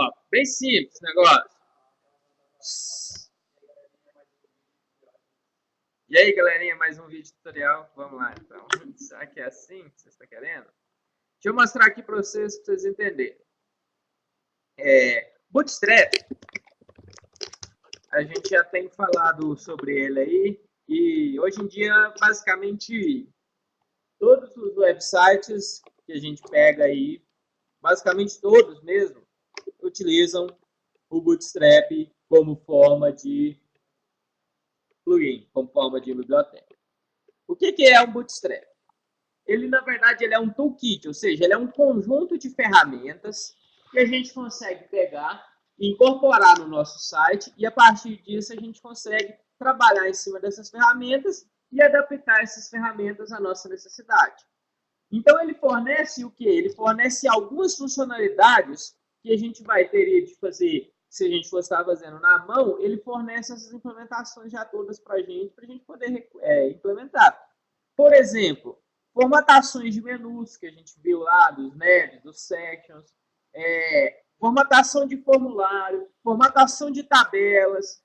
Ó, bem simples o negócio. E aí, galerinha, mais um vídeo tutorial. Vamos lá, então. Será que é assim que você está querendo? Deixa eu mostrar aqui para vocês entenderem. Bootstrap, a gente já tem falado sobre ele aí. E hoje em dia, basicamente, todos os websites que a gente pega aí, basicamente todos mesmo, utilizam o Bootstrap como forma de plugin, como forma de biblioteca. O que é um Bootstrap? Ele, na verdade, ele é um toolkit, ou seja, ele é um conjunto de ferramentas que a gente consegue pegar e incorporar no nosso site, e a partir disso a gente consegue trabalhar em cima dessas ferramentas e adaptar essas ferramentas à nossa necessidade. Então, ele fornece o quê? Ele fornece algumas funcionalidades que a gente teria de fazer, se a gente fosse estar fazendo na mão, ele fornece essas implementações já todas para a gente poder implementar. Por exemplo, formatações de menus que a gente viu lá, dos navs, dos sections, formatação de formulário, formatação de tabelas,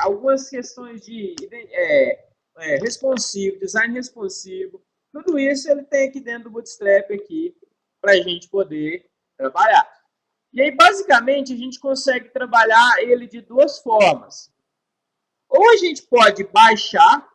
algumas questões de responsivo, design responsivo. Tudo isso ele tem aqui dentro do Bootstrap aqui para a gente poder trabalhar. E aí, basicamente, a gente consegue trabalhar ele de duas formas. Ou a gente pode baixar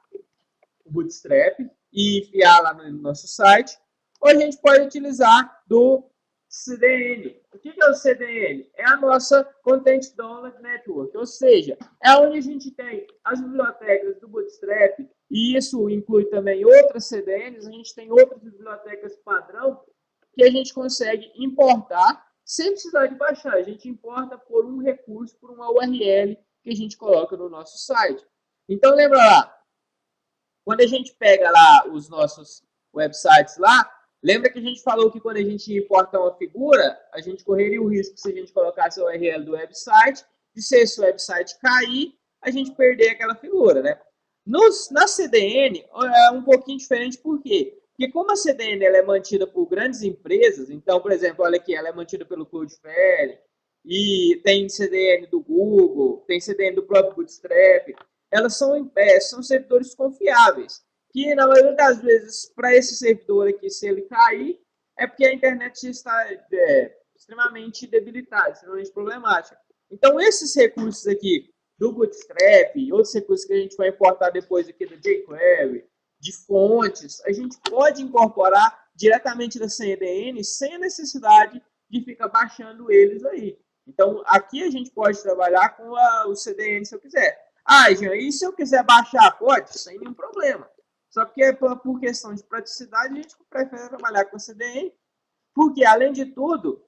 o Bootstrap e enfiar lá no nosso site, ou a gente pode utilizar do CDN. O que é o CDN? É a nossa Content Download Network, ou seja, é onde a gente tem as bibliotecas do Bootstrap, e isso inclui também outras CDNs, a gente tem outras bibliotecas padrão que a gente consegue importar sem precisar de baixar. A gente importa por um recurso, por uma URL que a gente coloca no nosso site. Então, lembra lá, quando a gente pega lá os nossos websites lá, lembra que a gente falou que quando a gente importa uma figura, a gente correria o risco, se a gente colocasse a URL do website, de se esse website cair, a gente perder aquela figura, né? Na CDN é um pouquinho diferente, por quê? Porque como a CDN ela é mantida por grandes empresas, então, por exemplo, olha aqui, ela é mantida pelo Cloudflare, e tem CDN do Google, tem CDN do próprio Bootstrap, elas são servidores confiáveis, que na maioria das vezes, para esse servidor aqui, se ele cair, é porque a internet está extremamente debilitada, extremamente problemática. Então, esses recursos aqui do Bootstrap e outros recursos que a gente vai importar depois aqui do jQuery, de fontes, a gente pode incorporar diretamente da CDN sem a necessidade de ficar baixando eles aí. Então, aqui a gente pode trabalhar com o CDN se eu quiser. Jean, e se eu quiser baixar? Pode, sem nenhum problema. Só que por questão de praticidade, a gente prefere trabalhar com CDN, porque, além de tudo,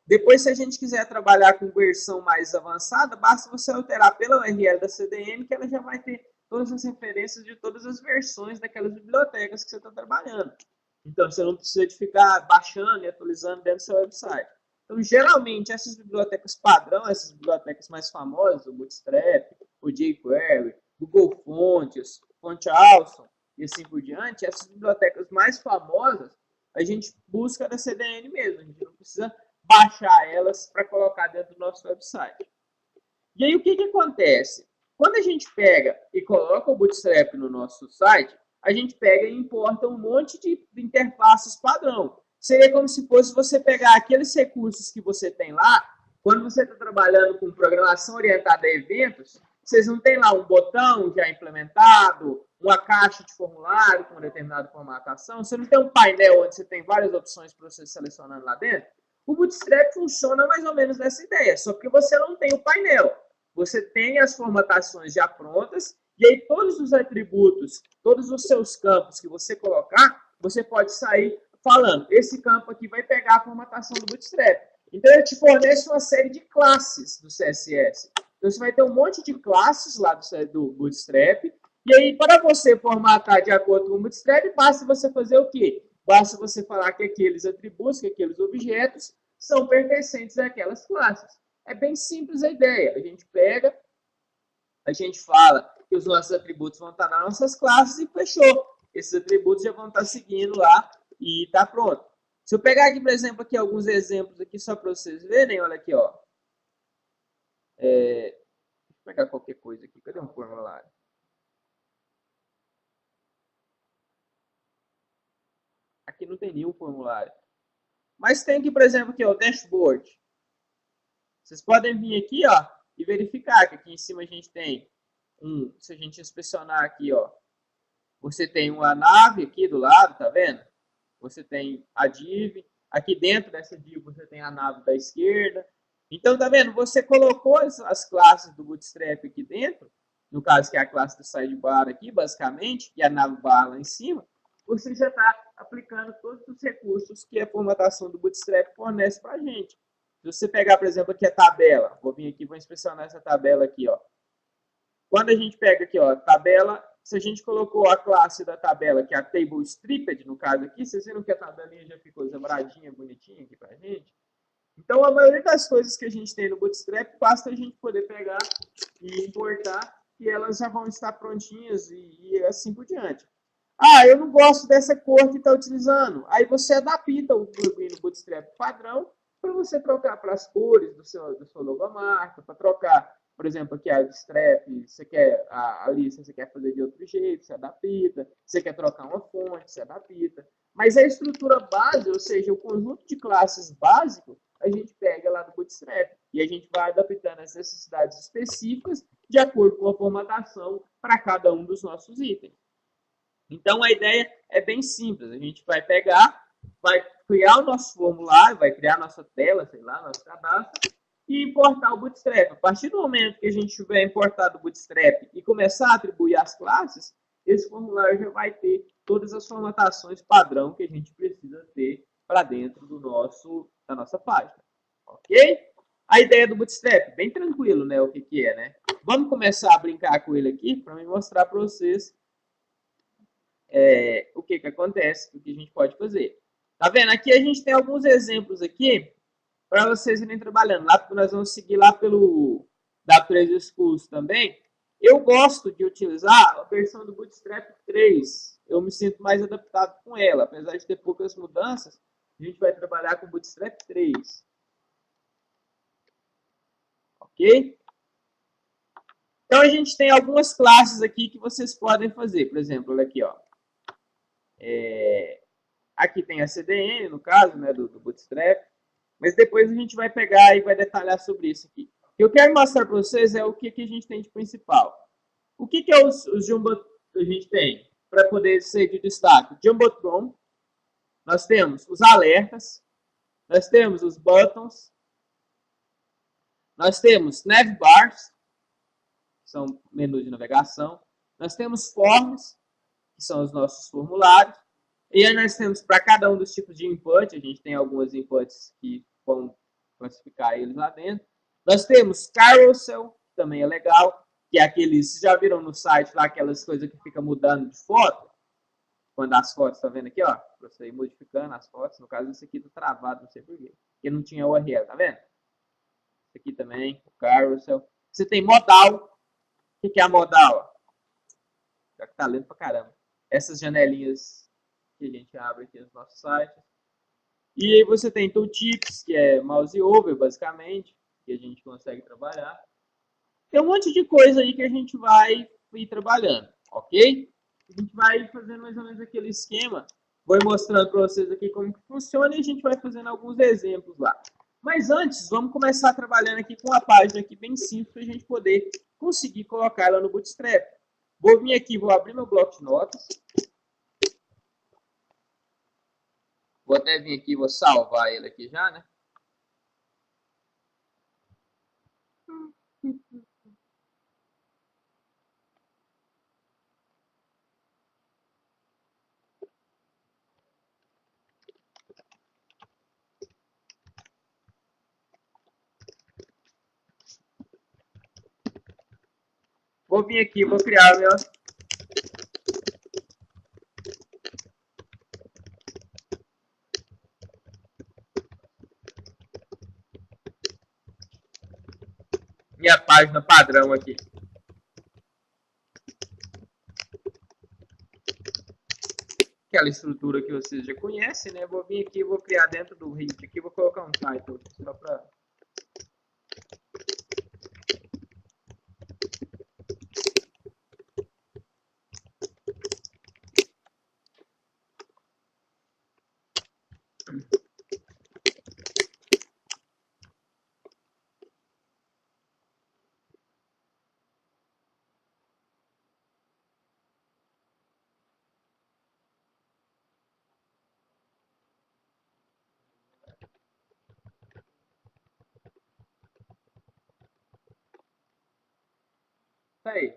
depois, se a gente quiser trabalhar com versão mais avançada, basta você alterar pela URL da CDN, que ela já vai ter todas as referências de todas as versões daquelas bibliotecas que você está trabalhando. Então, você não precisa de ficar baixando e atualizando dentro do seu website. Então, geralmente, essas bibliotecas padrão, essas bibliotecas mais famosas, o Bootstrap, o jQuery, Google Fontes, Font Awesome e assim por diante, essas bibliotecas mais famosas, a gente busca da CDN mesmo. A gente não precisa baixar elas para colocar dentro do nosso website. E aí, o que acontece? Quando a gente pega e coloca o Bootstrap no nosso site, a gente pega e importa um monte de interfaces padrão. Seria como se fosse você pegar aqueles recursos que você tem lá, quando você está trabalhando com programação orientada a eventos, vocês não tem lá um botão já implementado, uma caixa de formulário com uma determinada formatação, você não tem um painel onde você tem várias opções para você selecionando lá dentro. O Bootstrap funciona mais ou menos nessa ideia, só que você não tem o painel. Você tem as formatações já prontas, e aí todos os atributos, todos os seus campos que você colocar, você pode sair falando, esse campo aqui vai pegar a formatação do Bootstrap. Então, ele te fornece uma série de classes do CSS. Então, você vai ter um monte de classes lá do Bootstrap, e aí, para você formatar de acordo com o Bootstrap, basta você fazer o quê? Basta você falar que aqueles atributos, que aqueles objetos são pertencentes àquelas classes. É bem simples a ideia. A gente pega, a gente fala que os nossos atributos vão estar nas nossas classes e fechou. Esses atributos já vão estar seguindo lá e está pronto. Se eu pegar aqui, por exemplo, aqui alguns exemplos aqui só para vocês verem, olha aqui, ó. Deixa eu pegar qualquer coisa aqui. Cadê um formulário? Aqui não tem nenhum formulário. Mas tem aqui, por exemplo, aqui, ó, o dashboard. Vocês podem vir aqui, ó, e verificar que aqui em cima a gente tem se a gente inspecionar aqui, ó, você tem uma nave aqui do lado, tá vendo? Você tem a div, aqui dentro dessa div você tem a nave da esquerda. Então, tá vendo? Você colocou as classes do Bootstrap aqui dentro, no caso que é a classe do sidebar aqui, basicamente, e a navbar lá em cima, você já está aplicando todos os recursos que a formatação do Bootstrap fornece para a gente. Se você pegar, por exemplo, aqui a tabela, vou vir aqui e vou inspecionar essa tabela aqui, ó. Quando a gente pega aqui, ó, tabela, se a gente colocou a classe da tabela, que é a table stripped, no caso aqui, vocês viram que a tabelinha já ficou zebradinha, bonitinha aqui pra gente? Então, a maioria das coisas que a gente tem no Bootstrap, basta a gente poder pegar e importar, e elas já vão estar prontinhas e assim por diante. Ah, eu não gosto dessa cor que está utilizando. Aí você adapta o plugin no Bootstrap padrão para você trocar para as cores do seu logomarca, para trocar, por exemplo, aqui a strap, você quer a lista, você quer fazer de outro jeito, você adapta. Você quer trocar uma fonte, você adapta. Mas a estrutura base, ou seja, o conjunto de classes básico, a gente pega lá do Bootstrap e a gente vai adaptando as necessidades específicas de acordo com a formatação para cada um dos nossos itens. Então, a ideia é bem simples. A gente vai pegar, vai criar o nosso formulário, vai criar a nossa tela, sei lá, nosso cadastro, e importar o Bootstrap. A partir do momento que a gente tiver importado o Bootstrap e começar a atribuir as classes, esse formulário já vai ter todas as formatações padrão que a gente precisa ter para dentro da nossa página. Ok? A ideia do Bootstrap, bem tranquilo, né? O que é, né? Vamos começar a brincar com ele aqui para me mostrar para vocês o que acontece, o que a gente pode fazer. Tá vendo? Aqui a gente tem alguns exemplos aqui para vocês irem trabalhando. Lá nós vamos seguir lá pelo W3 Schools também. Eu gosto de utilizar a versão do Bootstrap 3. Eu me sinto mais adaptado com ela. Apesar de ter poucas mudanças, a gente vai trabalhar com o Bootstrap 3. Ok? Então, a gente tem algumas classes aqui que vocês podem fazer. Por exemplo, olha aqui, ó. Aqui tem a CDN, no caso, né, do Bootstrap. Mas depois a gente vai pegar e vai detalhar sobre isso aqui. O que eu quero mostrar para vocês é o que a gente tem de principal. O que é os Jumbotron que a gente tem para poder ser de destaque? Jumbotron, nós temos os alertas, nós temos os buttons, nós temos navbars, que são menus de navegação, nós temos forms, que são os nossos formulários, e aí nós temos para cada um dos tipos de input, a gente tem algumas inputs que vão classificar eles lá dentro. Nós temos carousel, que também é legal, que é aqueles, vocês já viram no site lá aquelas coisas que fica mudando de foto? Quando as fotos, tá vendo aqui, ó, você ir modificando as fotos, no caso esse aqui tá travado, não sei porquê, porque não tinha URL, tá vendo? Esse aqui também, o carousel. Você tem modal, o que é a modal? Já que tá lendo pra caramba. Essas janelinhas que a gente abre aqui no nosso site. E aí você tem tooltips, que é mouse over, basicamente, que a gente consegue trabalhar. Tem um monte de coisa aí que a gente vai ir trabalhando, ok? A gente vai fazendo mais ou menos aquele esquema. Vou mostrando para vocês aqui como que funciona e a gente vai fazendo alguns exemplos lá. Mas antes, vamos começar trabalhando aqui com uma página aqui bem simples para a gente poder conseguir colocar ela no Bootstrap. Vou vir aqui, vou abrir meu bloco de notas. Vou até vir aqui, vou salvar ele aqui já, né? Vou vir aqui, vou criar minha página padrão aqui. aquela estrutura que vocês já conhecem, né? Vou vir aqui, vou criar dentro do hit aqui, vou colocar um title só para tá aí.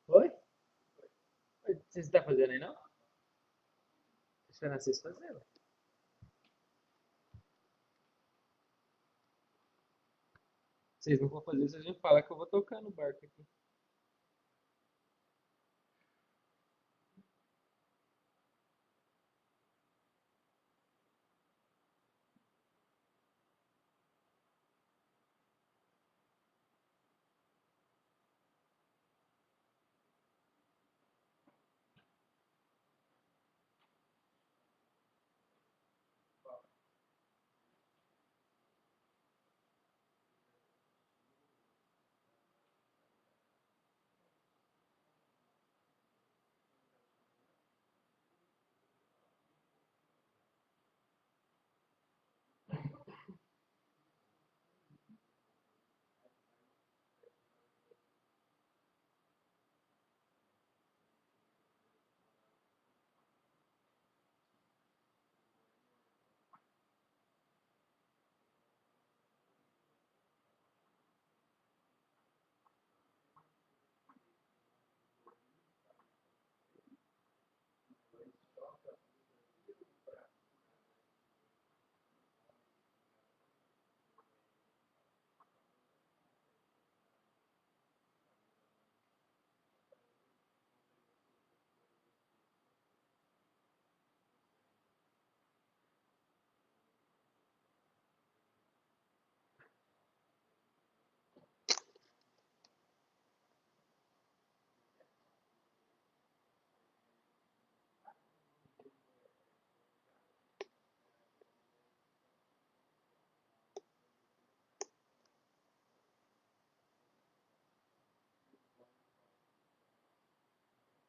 Oi? Vocês estão fazendo aí, não? Esperando vocês fazerem. Vocês não vão fazer isso, a gente fala que eu vou tocar no barco aqui.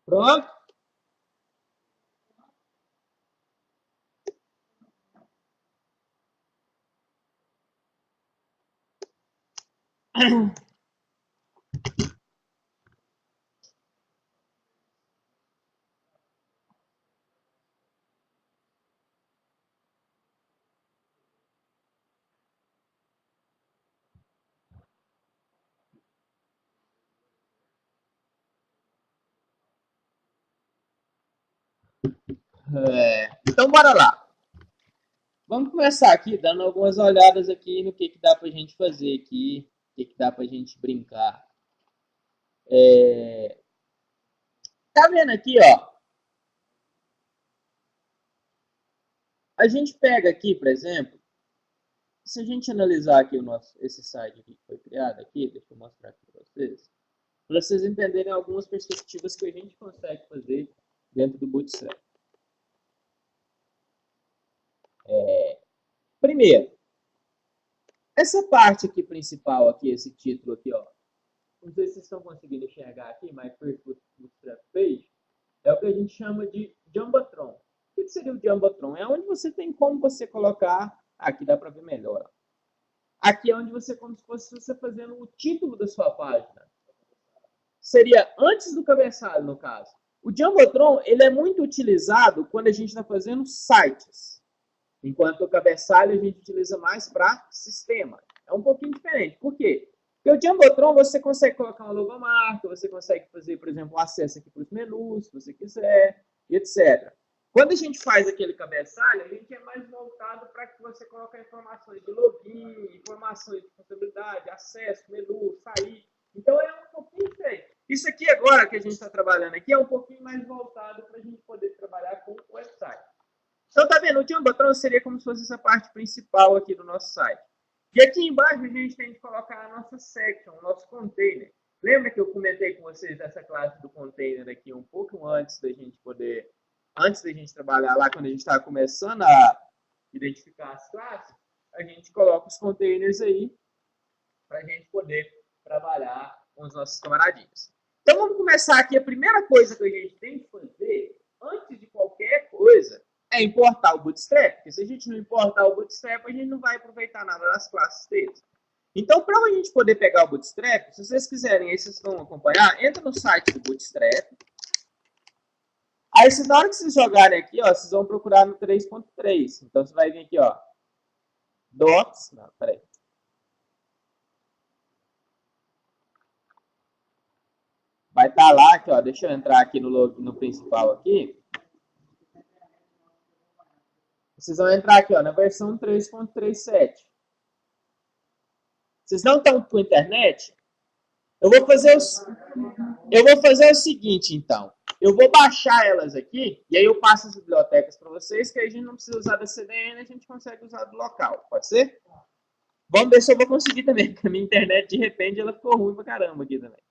Pronto? Então, bora lá. Vamos começar aqui, dando algumas olhadas aqui no que dá pra gente fazer aqui, o que dá pra gente brincar. Tá vendo aqui, ó? A gente pega aqui, por exemplo, se a gente analisar aqui esse site aqui que foi criado aqui, deixa eu mostrar aqui para vocês entenderem algumas perspectivas que a gente consegue fazer dentro do Bootstrap. Primeiro, essa parte aqui principal, aqui, esse título aqui, ó, não sei se vocês estão conseguindo enxergar aqui, My First Bootstrap Page, é o que a gente chama de Jumbotron. O que seria o Jumbotron? É onde você tem como você colocar, aqui dá para ver melhor, aqui é onde você, como se fosse você fazendo o título da sua página. Seria antes do cabeçalho, no caso. O Jumbotron, ele é muito utilizado quando a gente está fazendo sites. Enquanto o cabeçalho a gente utiliza mais para sistema. É um pouquinho diferente. Por quê? Porque o Jumbotron você consegue colocar uma logomarca, você consegue fazer, por exemplo, um acesso aqui para os menus, se você quiser, etc. Quando a gente faz aquele cabeçalho, a gente é mais voltado para que você coloque informações de login, informações de responsabilidade, acesso, menu, sair. Então é um pouquinho diferente. Isso aqui agora que a gente está trabalhando aqui é um pouquinho mais voltado para a gente poder trabalhar com o website. Então tá vendo, o Jumbotron seria como se fosse essa parte principal aqui do nosso site. E aqui embaixo a gente tem que colocar a nossa section, o nosso container. Lembra que eu comentei com vocês dessa classe do container aqui um pouco antes da gente poder, antes da gente trabalhar lá, quando a gente estava começando a identificar as classes, a gente coloca os containers aí para a gente poder trabalhar com os nossos camaradinhos. Então vamos começar aqui. A primeira coisa que a gente tem que fazer, antes de qualquer coisa, é importar o Bootstrap. Porque se a gente não importar o Bootstrap, a gente não vai aproveitar nada das classes deles. Então, para a gente poder pegar o Bootstrap, se vocês quiserem, aí vocês vão acompanhar, entra no site do Bootstrap. Aí, na hora que vocês jogarem aqui, ó, vocês vão procurar no 3.3. Então, você vai vir aqui, ó, docs, não, peraí. Vai estar lá, aqui, ó, deixa eu entrar aqui no principal aqui. Vocês vão entrar aqui, ó, na versão 3.37. Vocês não estão com internet? Eu vou fazer o seguinte, então. Eu vou baixar elas aqui, e aí eu passo as bibliotecas para vocês, que aí a gente não precisa usar da CDN, a gente consegue usar do local. Pode ser? Vamos ver se eu vou conseguir também, porque a minha internet, de repente, ela ficou ruim pra caramba aqui também.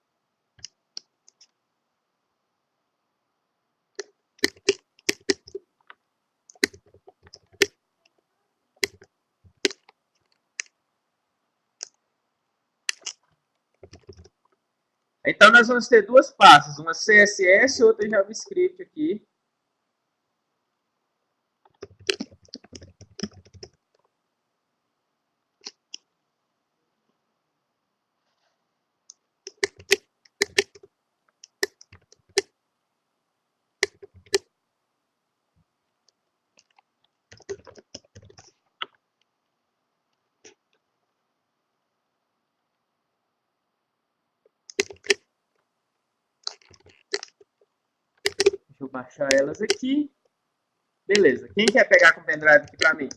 Então, nós vamos ter duas pastas, uma CSS e outra JavaScript aqui. Deixa eu baixar elas aqui. Beleza. Quem quer pegar com o pendrive aqui para mim?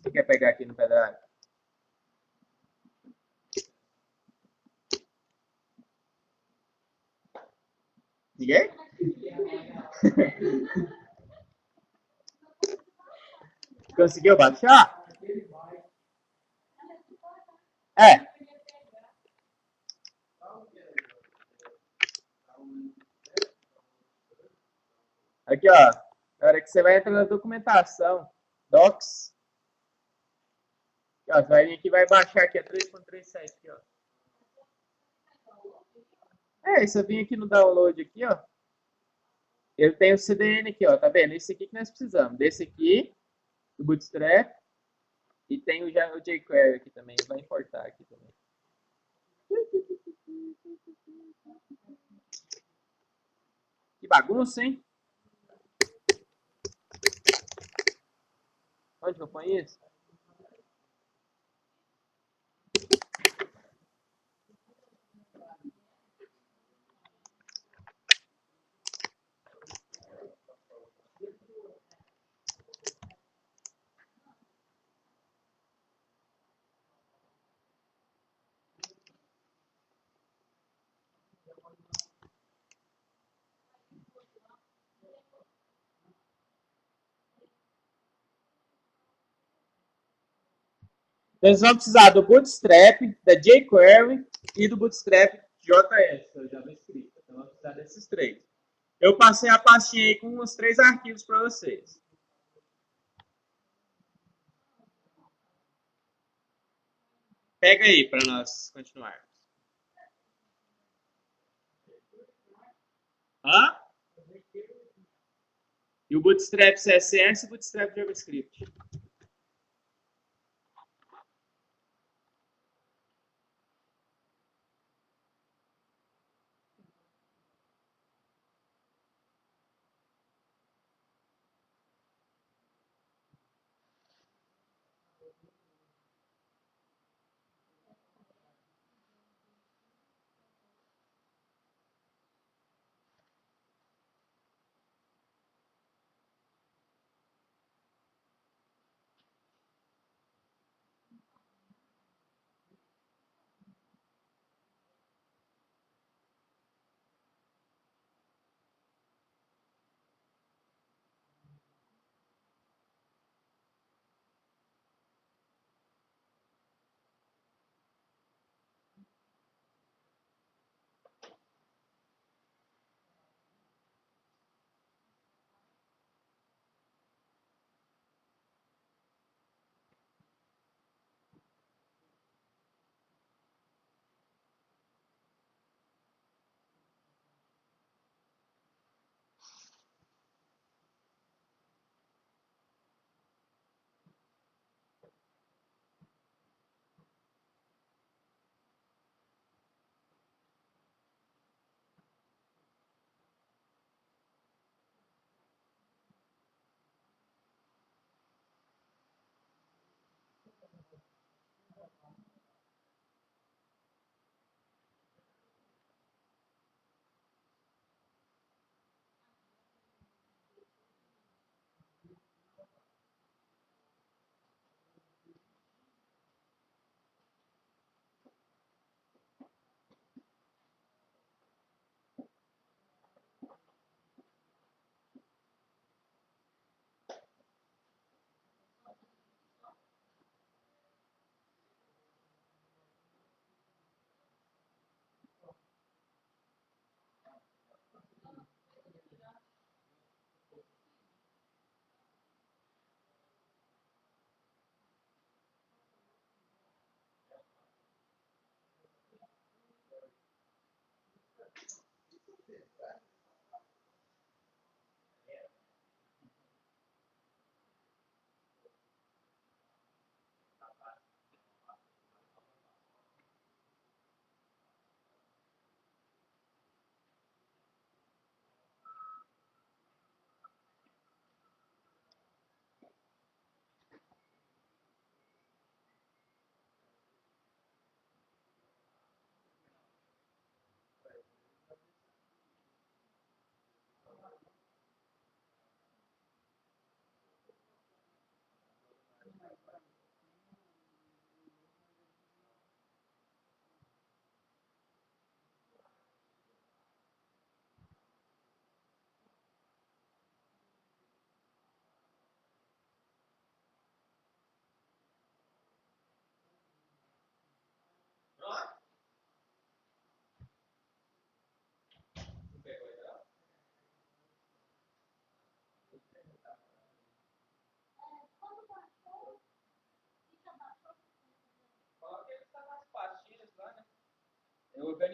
Quem quer pegar aqui no pendrive? Ninguém? Conseguiu baixar? É. Aqui, ó. Na hora que você vai entrar na documentação, docs. Aqui, ó, você vai vir aqui e vai baixar aqui a 3.37 aqui, ó. Isso eu vim aqui no download aqui, ó. Eu tenho o CDN aqui, ó. Tá vendo? Esse aqui que nós precisamos. Desse aqui, do Bootstrap. E tem o jQuery aqui também. Vai importar aqui também. Que bagunça, hein? Onde eu ponho isso? Eles vão precisar do Bootstrap, da jQuery e do Bootstrap JS, o JavaScript. Então, vão precisar desses três. Eu passei a pastinha aí com os 3 arquivos para vocês. Pega aí para nós continuarmos. Hã? E o Bootstrap CSS e o Bootstrap JavaScript.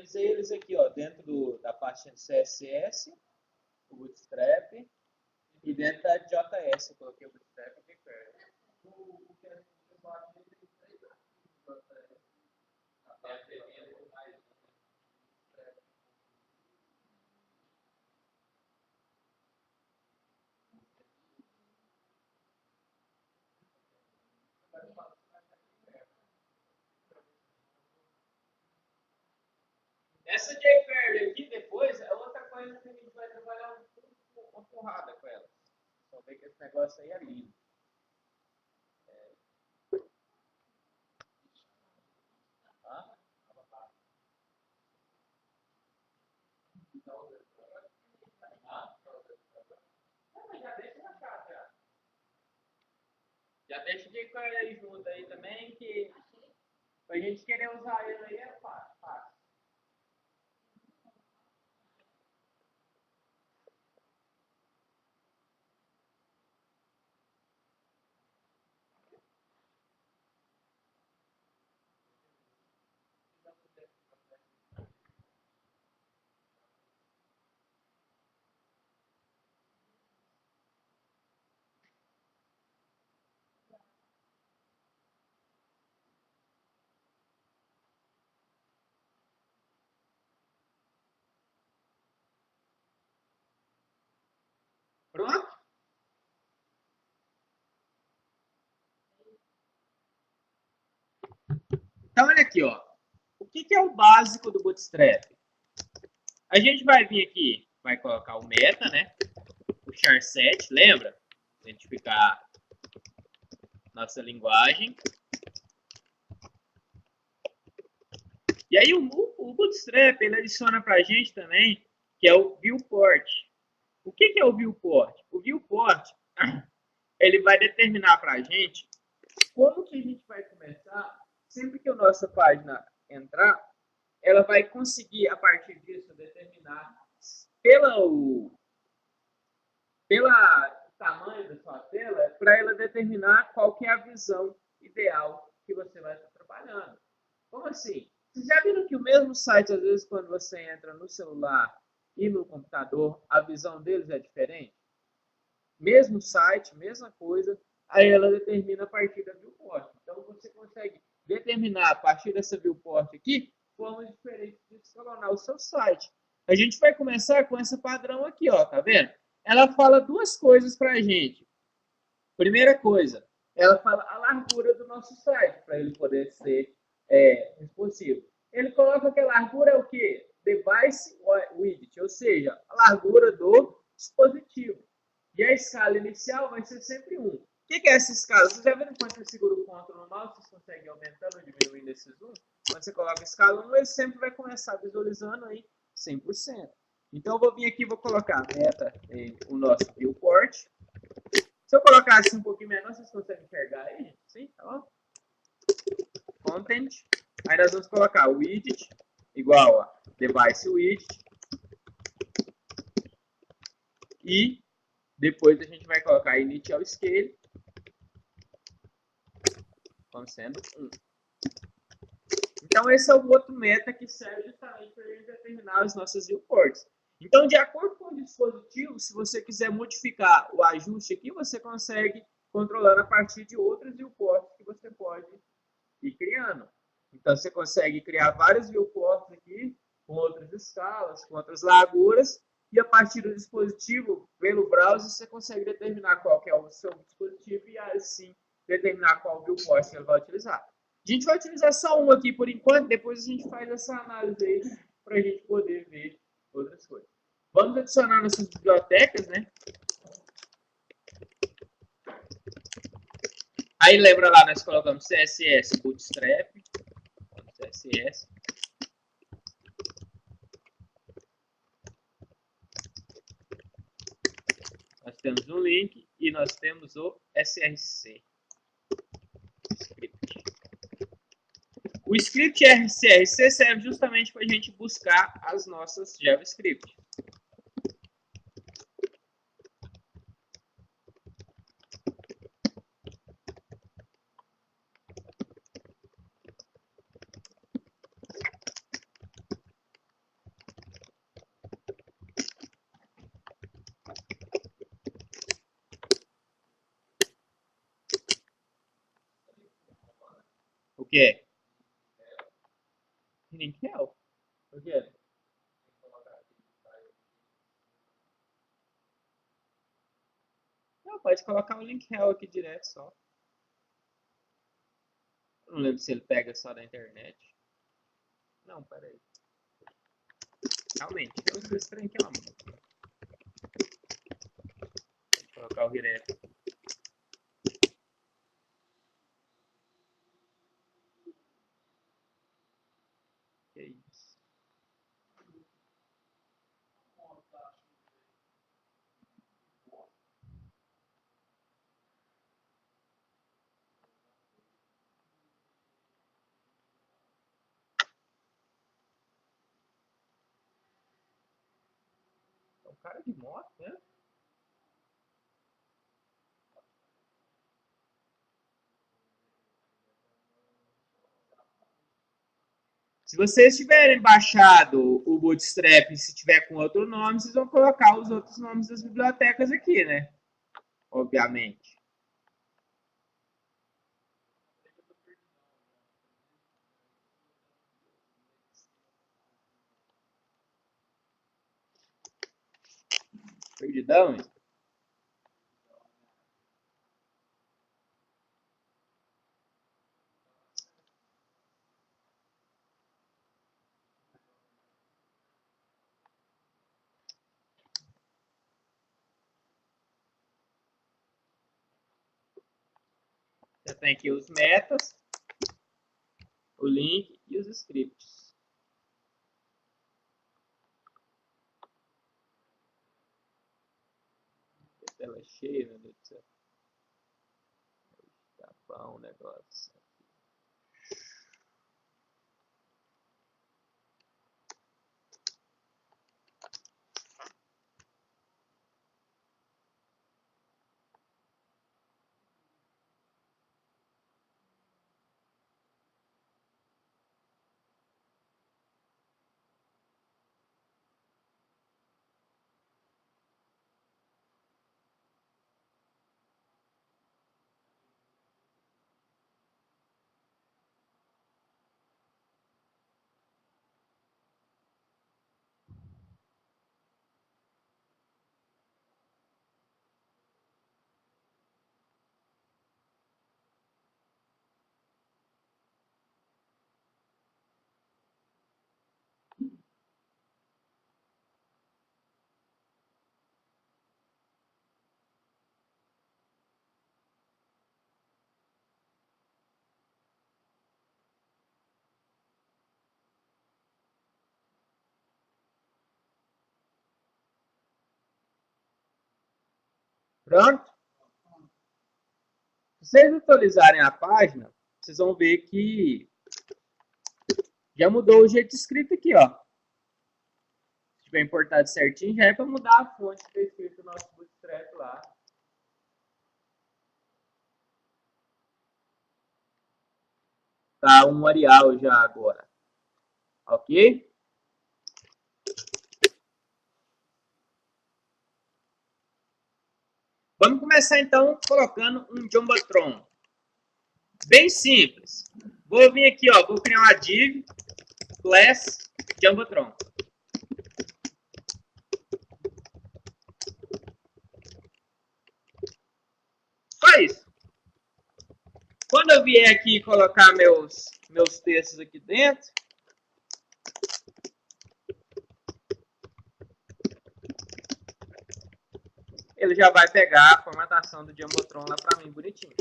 organizei eles aqui, ó, dentro da pastinha do CSS, o Bootstrap, e dentro da JS eu coloquei o Bootstrap e o jQuery. Essa jQuery aqui depois é outra coisa que a gente vai trabalhar uma porrada com ela. Só ver que esse negócio aí é lindo. Já deixa o jQuery aí junto aí também, que pra gente querer usar ele aí é fácil. Pronto? Então, olha aqui, ó. O que é o básico do Bootstrap? A gente vai vir aqui, vai colocar o meta, né? O char7, lembra? Identificar nossa linguagem. E aí o Bootstrap, ele adiciona pra gente também, que é o viewport. O que é o viewport? O viewport, ele vai determinar pra gente como que a gente vai começar, sempre que a nossa página entrar, ela vai conseguir, a partir disso, determinar pelo tamanho da sua tela, para ela determinar qual que é a visão ideal que você vai estar trabalhando. Como assim? Vocês já viram que o mesmo site, às vezes, quando você entra no celular e no computador, a visão deles é diferente? Mesmo site, mesma coisa, aí ela determina a partir da viewport. Então, você consegue determinar a partir dessa viewport aqui, formas diferentes de escalonar o seu site. A gente vai começar com esse padrão aqui, ó, tá vendo? Ela fala duas coisas para a gente. Primeira coisa, ela fala a largura do nosso site, para ele poder ser responsivo. Ele coloca que a largura é o quê? Device width, ou seja, a largura do dispositivo. E a escala inicial vai ser sempre 1. O que é essa escala? Vocês já viram quando você segura o Ctrl no mouse, vocês conseguem aumentando ou diminuindo esses 1? Quando você coloca a escala 1, ele sempre vai começar visualizando aí 100%. Então, eu vou vir aqui e vou colocar a meta, o nosso viewport. Se eu colocar assim um pouquinho menor, vocês conseguem enxergar aí? Sim, tá bom? Content. Aí nós vamos colocar o widget igual a device widget. E depois a gente vai colocar initial scale como sendo 1. Então, esse é o outro meta que serve justamente para a gente determinar as nossas viewports. Então, de acordo com o dispositivo, se você quiser modificar o ajuste aqui, você consegue controlando a partir de outros viewports que você pode ir criando. Então, você consegue criar vários viewports aqui, com outras escalas, com outras larguras, e a partir do dispositivo, pelo browser, você consegue determinar qual que é o seu dispositivo e assim determinar qual viewport ele vai utilizar. A gente vai utilizar só um aqui por enquanto, depois a gente faz essa análise aí para a gente poder ver outras coisas. Vamos adicionar nossas bibliotecas, né? Aí lembra lá, nós colocamos CSS Bootstrap, CSS. Nós temos um link e nós temos o src. Script. O script src serve justamente para a gente buscar as nossas JavaScript. quê? Link hell. O quê? Não, pode colocar o link hell aqui direto só. Eu não lembro se ele pega só da internet. Não, peraí. Realmente, eu uso esse trem aqui, ó. Vou colocar o direto. Que isso. É um cara de moto, né? Se vocês tiverem baixado o Bootstrap e se tiver com outro nome, vocês vão colocar os outros nomes das bibliotecas aqui, né? Obviamente. Perdidão, hein? Você tem aqui os metas, o link e os scripts. Tela cheia, meu Deus do céu. Tá bom o negócio. Pronto? Se vocês atualizarem a página, vocês vão ver que já mudou o jeito escrito aqui, ó. Se tiver importado certinho, já é para mudar a fonte que está escrito no nosso Bootstrap lá. Tá um Arial já agora. Ok? Vamos começar então colocando um Jumbotron. Bem simples. Vou vir aqui, ó, vou criar uma div class Jumbotron. Só isso. Quando eu vier aqui colocar meus textos aqui dentro, ele já vai pegar a formatação do Jumbotron lá para mim, bonitinho.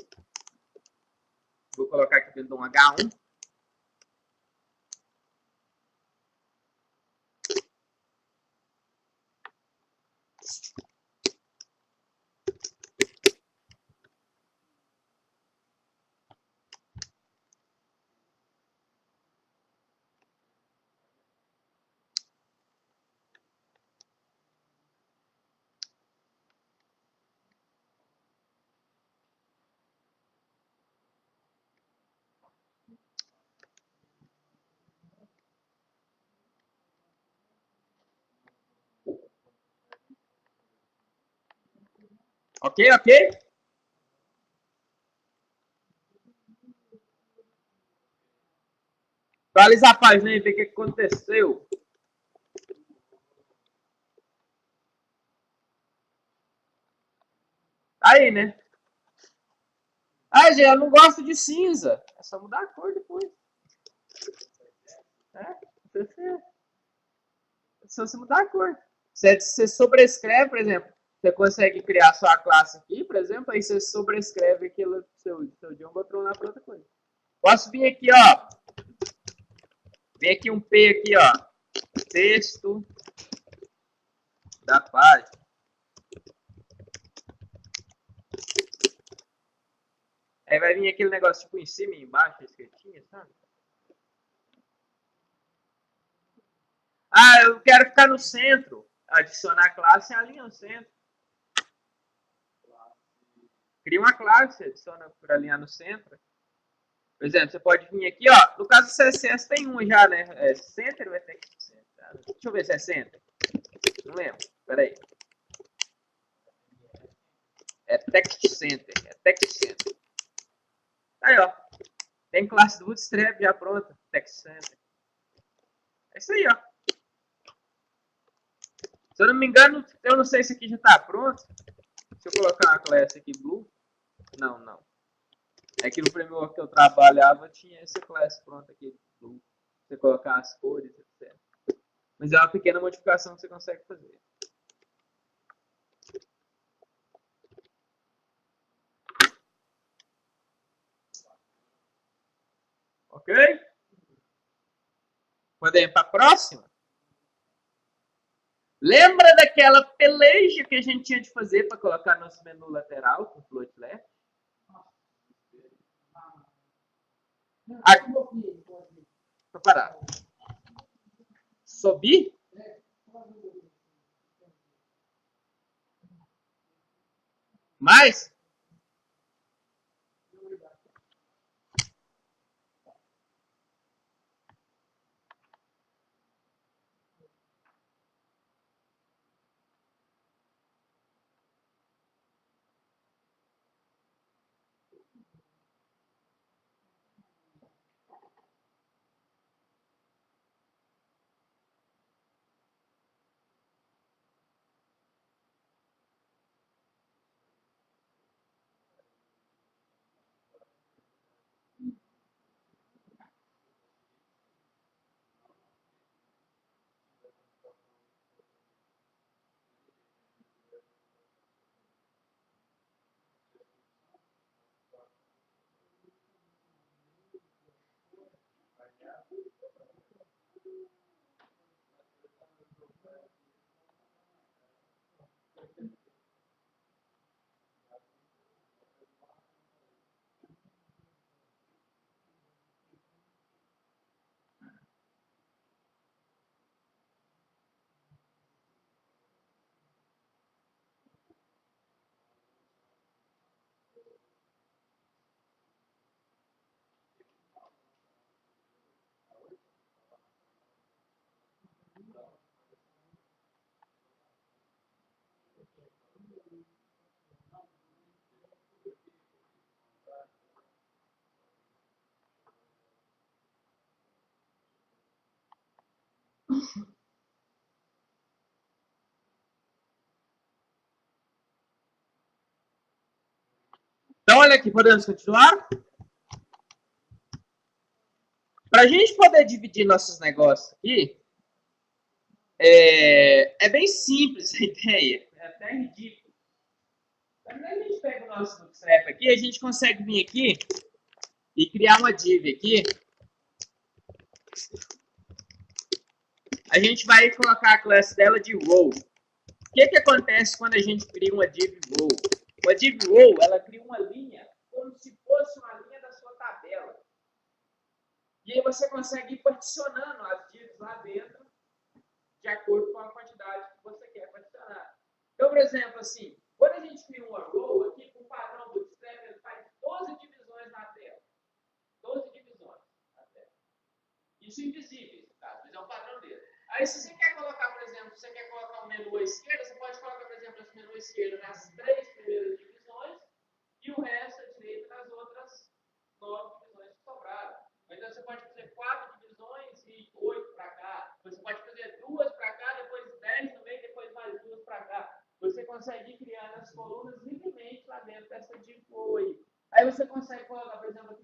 Vou colocar aqui dentro de um H1. Ok, ok? Atualizar a página e ver o que aconteceu. Aí, né? Ah, gente, eu não gosto de cinza. É só mudar a cor depois. Só você mudar a cor. Você sobrescreve, por exemplo, você consegue criar sua classe aqui, por exemplo, aí você sobrescreve aquilo seu idioma, botou lá para outra coisa. Posso vir aqui, ó. Vem aqui um P aqui, ó. Texto da página. Aí vai vir aquele negócio tipo em cima e embaixo, escritinha, sabe? Ah, eu quero ficar no centro. Adicionar classe e alinha no centro. Cria uma classe, adiciona por alinhar no centro. Por exemplo, você pode vir aqui, ó. No caso do CSS tem um já, né? É Center ou é Text Center? Deixa eu ver se é Center. Não lembro. Peraí. É Text Center. É Text Center. Aí, ó. Tem classe do Bootstrap já pronta. Text Center. É isso aí, ó. Se eu não me engano, eu não sei se aqui já está pronto. Se eu colocar uma classe aqui, Blue. Não, não. É que no framework que eu trabalhava tinha essa classe pronta aqui, Blue. Você colocar as cores, etc. Mas é uma pequena modificação que você consegue fazer. Ok? Podemos ir para a próxima? Lembra daquela peleja que a gente tinha de fazer para colocar nosso menu lateral com float left? Aqui. Vou parar. Subir? Mais? Então, olha aqui, podemos continuar? Para a gente poder dividir nossos negócios aqui, é bem simples a ideia. É até ridículo. Quando a gente pega o nosso Bootstrap aqui, a gente consegue vir aqui e criar uma div aqui. A gente vai colocar a classe dela de row. O que acontece quando a gente cria uma div row? Uma div row, ela cria uma linha como se fosse uma linha da sua tabela. E aí você consegue ir particionando as divs lá dentro de acordo com a quantidade que você quer particionar. Então, por exemplo, assim, quando a gente cria uma row, aqui com o padrão Bootstrap, ele faz 12 divisões na tela. 12 divisões na tela. Isso invisíveis, tá? Mas é o padrão dele. Aí, se você quer colocar, por exemplo, você quer colocar o menu à esquerda, você pode colocar, por exemplo, esse menu à esquerda nas 3 primeiras divisões e o resto à direita nas outras 9 divisões que sobraram. Então, você pode fazer 4 divisões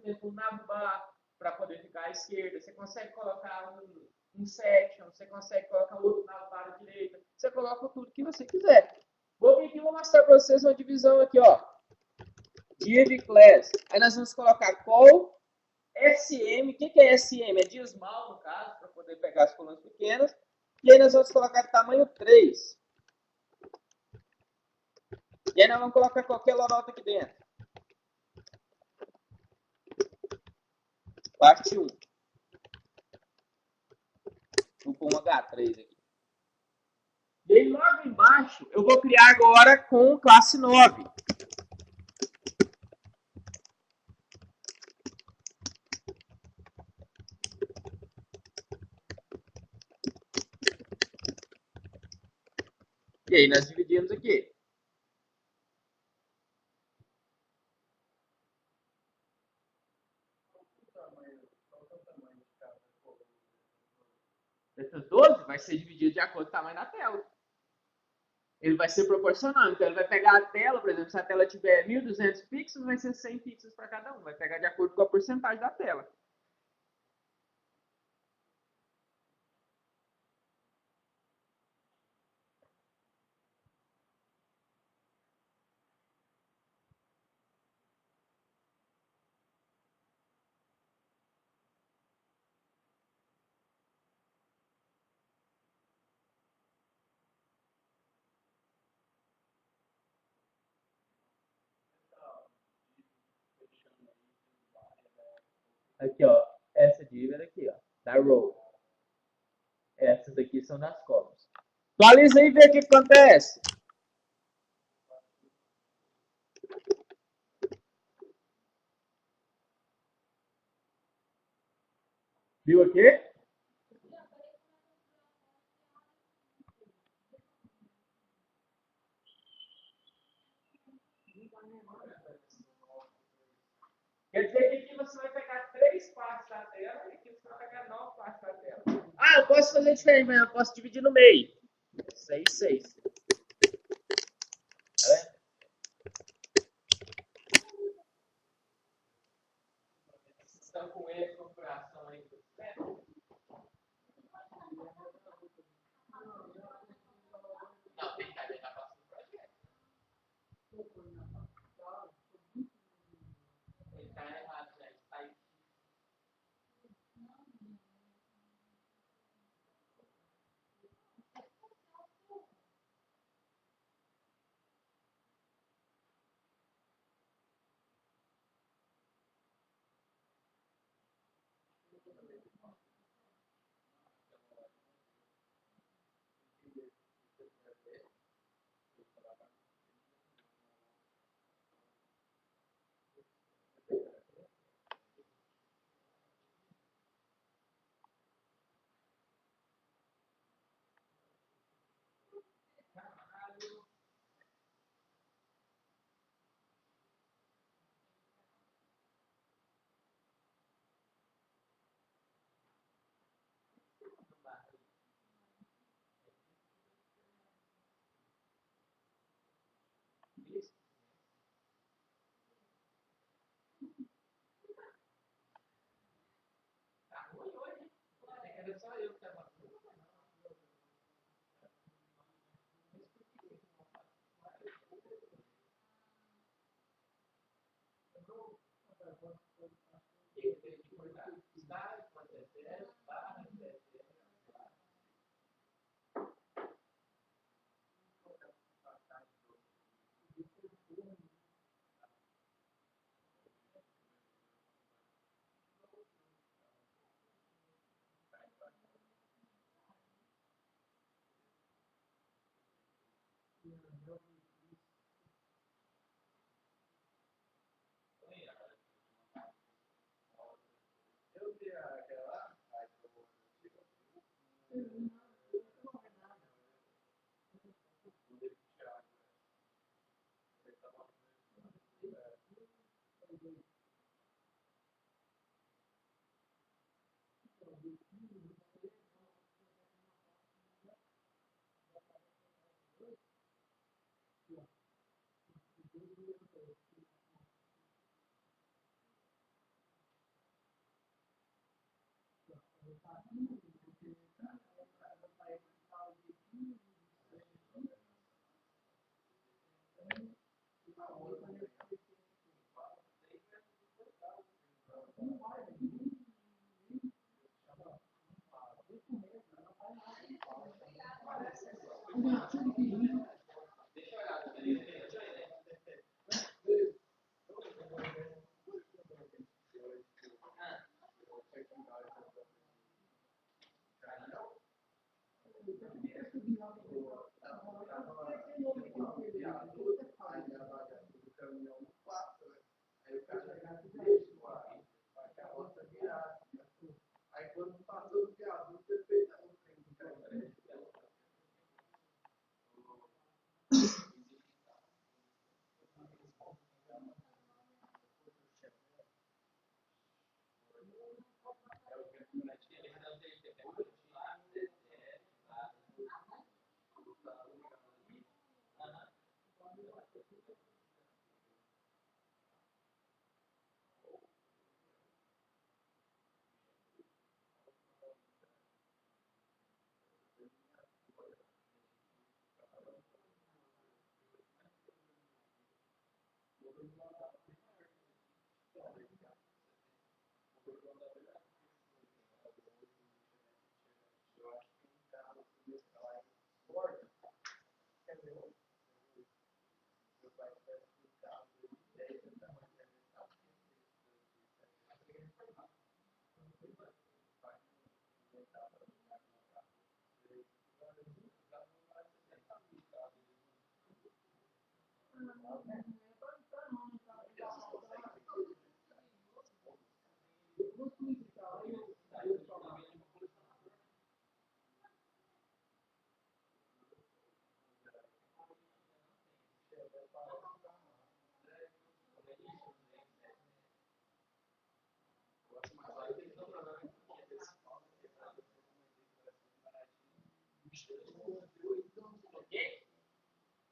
exemplo, um navbar para poder ficar à esquerda, você consegue colocar um section, você consegue colocar outro navbar à direita, você coloca tudo que você quiser. Vou vir aqui e vou mostrar para vocês uma divisão aqui, ó. Div class. Aí nós vamos colocar call SM. O que é SM? É de small, no caso, para poder pegar as colunas pequenas. E aí nós vamos colocar tamanho 3. E aí nós vamos colocar qualquer lorota aqui dentro. Parte 1. Vou pôr um H3 aqui. E aí logo embaixo eu vou criar agora com classe 9. E aí nós dividimos aqui. Essas 12 vai ser dividido de acordo com o tamanho da tela. Ele vai ser proporcional. Então, ele vai pegar a tela, por exemplo, se a tela tiver 1.200 pixels, vai ser 100 pixels para cada um. Vai pegar de acordo com a porcentagem da tela. Aqui, ó. Essa div era aqui, ó. Da row. Essas aqui são das columns. Atualiza aí e vê o que acontece. Viu aqui? Quer dizer que aqui você vai pegar 3 partes da tela e aqui você vai pegar 9 partes da tela. Ah, eu posso fazer diferente, mas eu posso dividir no meio. 6, 6. Tá vendo? Vocês estão com erro de configuração aí. Não, tem que estar na próxima projeto. Ele está errado, já está aí. Era só eu que estava. Eu tenho que cortar. Está, quanto é 0, barra, 0.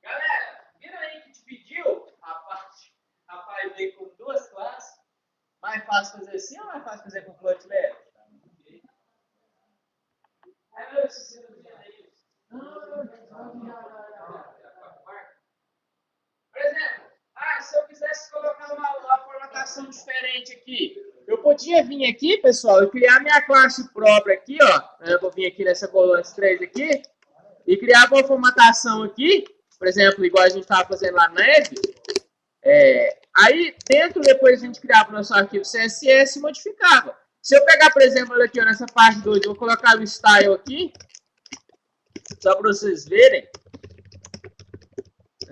Galera, viram aí que dividiu a página com duas classes? Mais fácil fazer assim ou mais fácil fazer com Plotlet? Por exemplo, se eu quisesse colocar uma formatação diferente aqui, eu podia vir aqui, pessoal, e criar minha classe própria aqui, ó. Eu vou vir aqui nessa coluna 3 aqui e criar uma formatação aqui, por exemplo, igual a gente estava fazendo lá na Neve. Aí, dentro, depois a gente criava o nosso arquivo CSS e modificava. Se eu pegar, por exemplo, aqui ó, nessa parte 2, eu vou colocar o style aqui, só para vocês verem.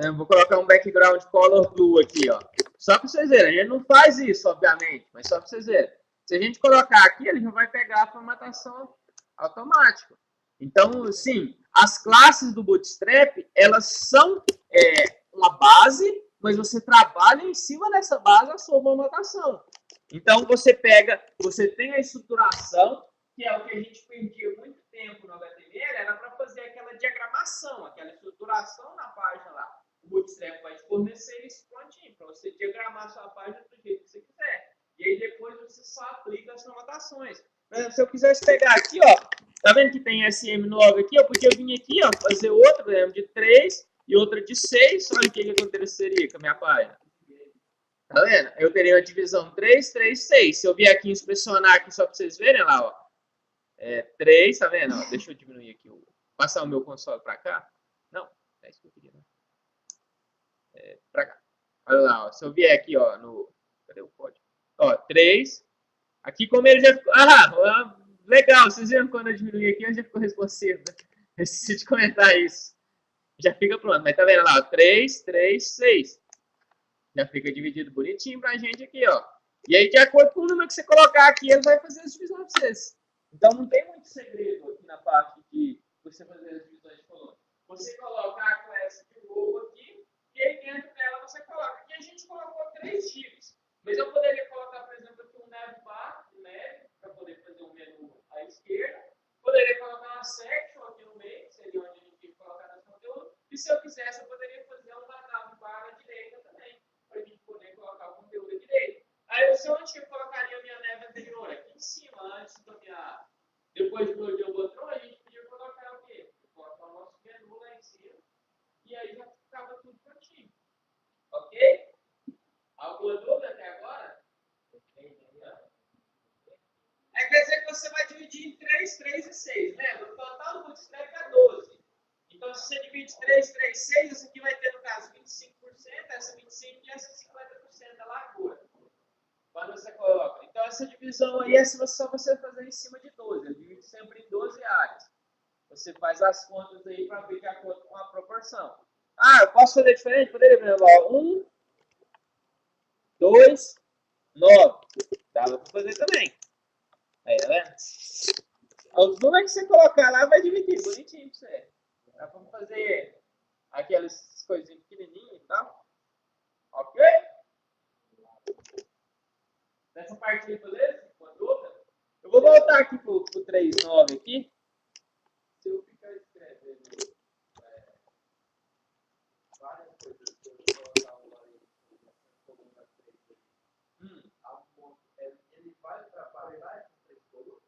Eu vou colocar um background color blue aqui, ó. Só para vocês verem. A gente não faz isso, obviamente, mas só para vocês verem. Se a gente colocar aqui, ele já vai pegar a formatação automática. Então, sim, as classes do Bootstrap, elas são uma base, mas você trabalha em cima dessa base a sua formatação. Então, você tem a estruturação, que é o que a gente perdia muito tempo no HTML, era para fazer aquela diagramação, aquela estruturação na página lá. O Bootstrap vai te fornecer isso prontinho, para você diagramar a sua página do jeito que você quiser. E aí depois você só aplica as formatações. Se eu quisesse pegar aqui, ó, tá vendo que tem SM log aqui? Eu podia vir aqui, ó, fazer outra, por exemplo, de 3 e outra de 6. Olha o que aconteceria com a minha página. Tá vendo? Eu teria a divisão 3, 3, 6. Se eu vier aqui inspecionar aqui só para vocês verem lá, ó. 3, tá vendo? Ó, deixa eu diminuir aqui, passar o meu console para cá. Não, é isso que eu queria, né? Para cá. Olha lá, ó. Se eu vier aqui, ó, no... Cadê o código? Ó, 3. Aqui como ele já ficou... legal. Vocês viram quando eu diminui aqui, ele já ficou responsivo, né? Eu esqueci de comentar isso. Já fica pronto. Mas tá vendo lá, ó, 3, 3, 6. Já fica dividido bonitinho pra gente aqui, ó. E aí, de acordo com o número que você colocar aqui, ele vai fazer as divisões pra vocês. Então, não tem muito segredo aqui na parte de você fazer as divisões de coluna. Você coloca a classe de row aqui, e aí dentro dela você coloca. Aqui a gente colocou 3 divs. Mas eu poderia colocar, por exemplo, aqui um navbar, para poder fazer um menu à esquerda. Poderia colocar uma section aqui no meio, que seria onde a gente ia colocar nosso conteúdo. E se eu quisesse, eu poderia fazer uma navbar à direita também, para a gente poder colocar o conteúdo à direita. Aí eu sei onde eu colocaria a minha neve anterior, aqui em cima, antes da minha divide 3, 3, 6, essa aqui vai ter, no caso, 25%, essa 25% e essa 50% da largura. Quando você coloca. Então, essa divisão aí é só você fazer em cima de 12. Eu divido sempre em 12 áreas. Você faz as contas aí para ver de acordo com a proporção. Ah, eu posso fazer diferente? Poderia ver, ó, 1, 2, 9. Dava para fazer também. Aí, tá vendo? Os números que você colocar lá vai dividir, bonitinho pra você. Dá pra fazer aquelas coisinhas pequenininhas e tal. Ok? Nessa parte aí, beleza? Uma dúvida? Eu vou voltar aqui pro 3,9 aqui. Se eu ficar escrevendo várias coisas que eu vou colocar uma aí nessa coluna 3 aí, ele vai ultrapassar essas 3 colunas?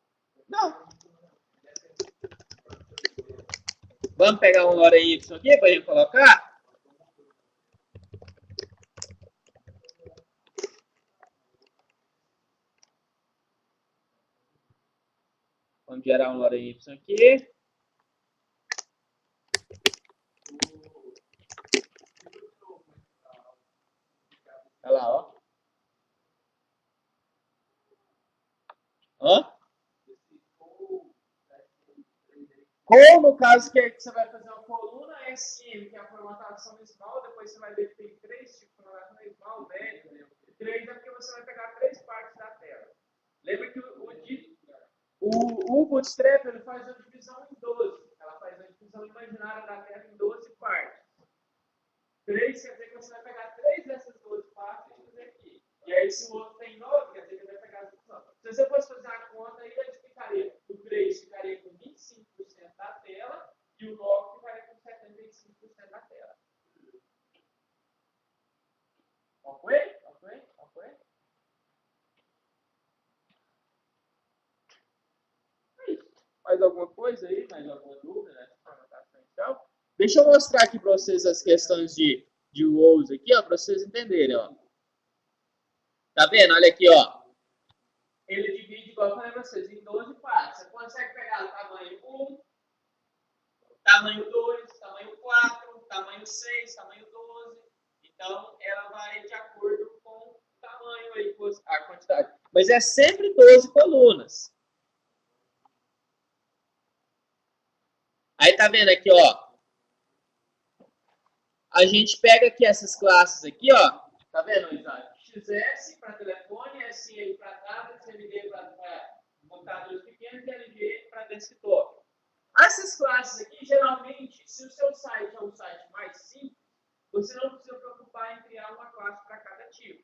Não. Vamos pegar uma hora Y aqui para a gente colocar? Vamos gerar uma hora Y aqui. Olha lá, ó. Hã? Ou, no caso, que você vai fazer uma coluna SM, que é a formatação small, depois você vai ver que tem 3 tipos de formatação small, médio, 3 é porque você vai pegar 3 partes da tela. Lembra que o Bootstrap ele faz a divisão em 12. Ela faz a divisão imaginária da tela em 12 partes. 3 quer dizer que você vai pegar 3 dessas 12 partes e fazer aqui. E aí, se o outro tem 9, quer dizer que ele vai pegar as 9. Se você fosse fazer a conta, aí ele ficaria, o 3 ficaria com 25% da tela e o 9 ficaria com 75% da tela. Ok? Ok? Ok? Mais alguma coisa aí? Mais alguma dúvida nessa formatação então? Deixa eu mostrar aqui para vocês as questões de rows aqui, ó, para vocês entenderem, ó. Tá vendo? Olha aqui, ó. Ele divide, igual eu falei para vocês, em 12 partes. Você consegue pegar o tamanho 1, tamanho 2, tamanho 4, tamanho 6, tamanho 12. Então, ela vai de acordo com o tamanho aí, a quantidade. Mas é sempre 12 colunas. Aí tá vendo aqui, ó. A gente pega aqui essas classes aqui, ó. Tá vendo, Isaac? XS para telefone, SL para tablet, MD para computadores pequenos e LG para desktop. Essas classes aqui, geralmente, se o seu site é um site mais simples, você não precisa preocupar em criar uma classe para cada tipo.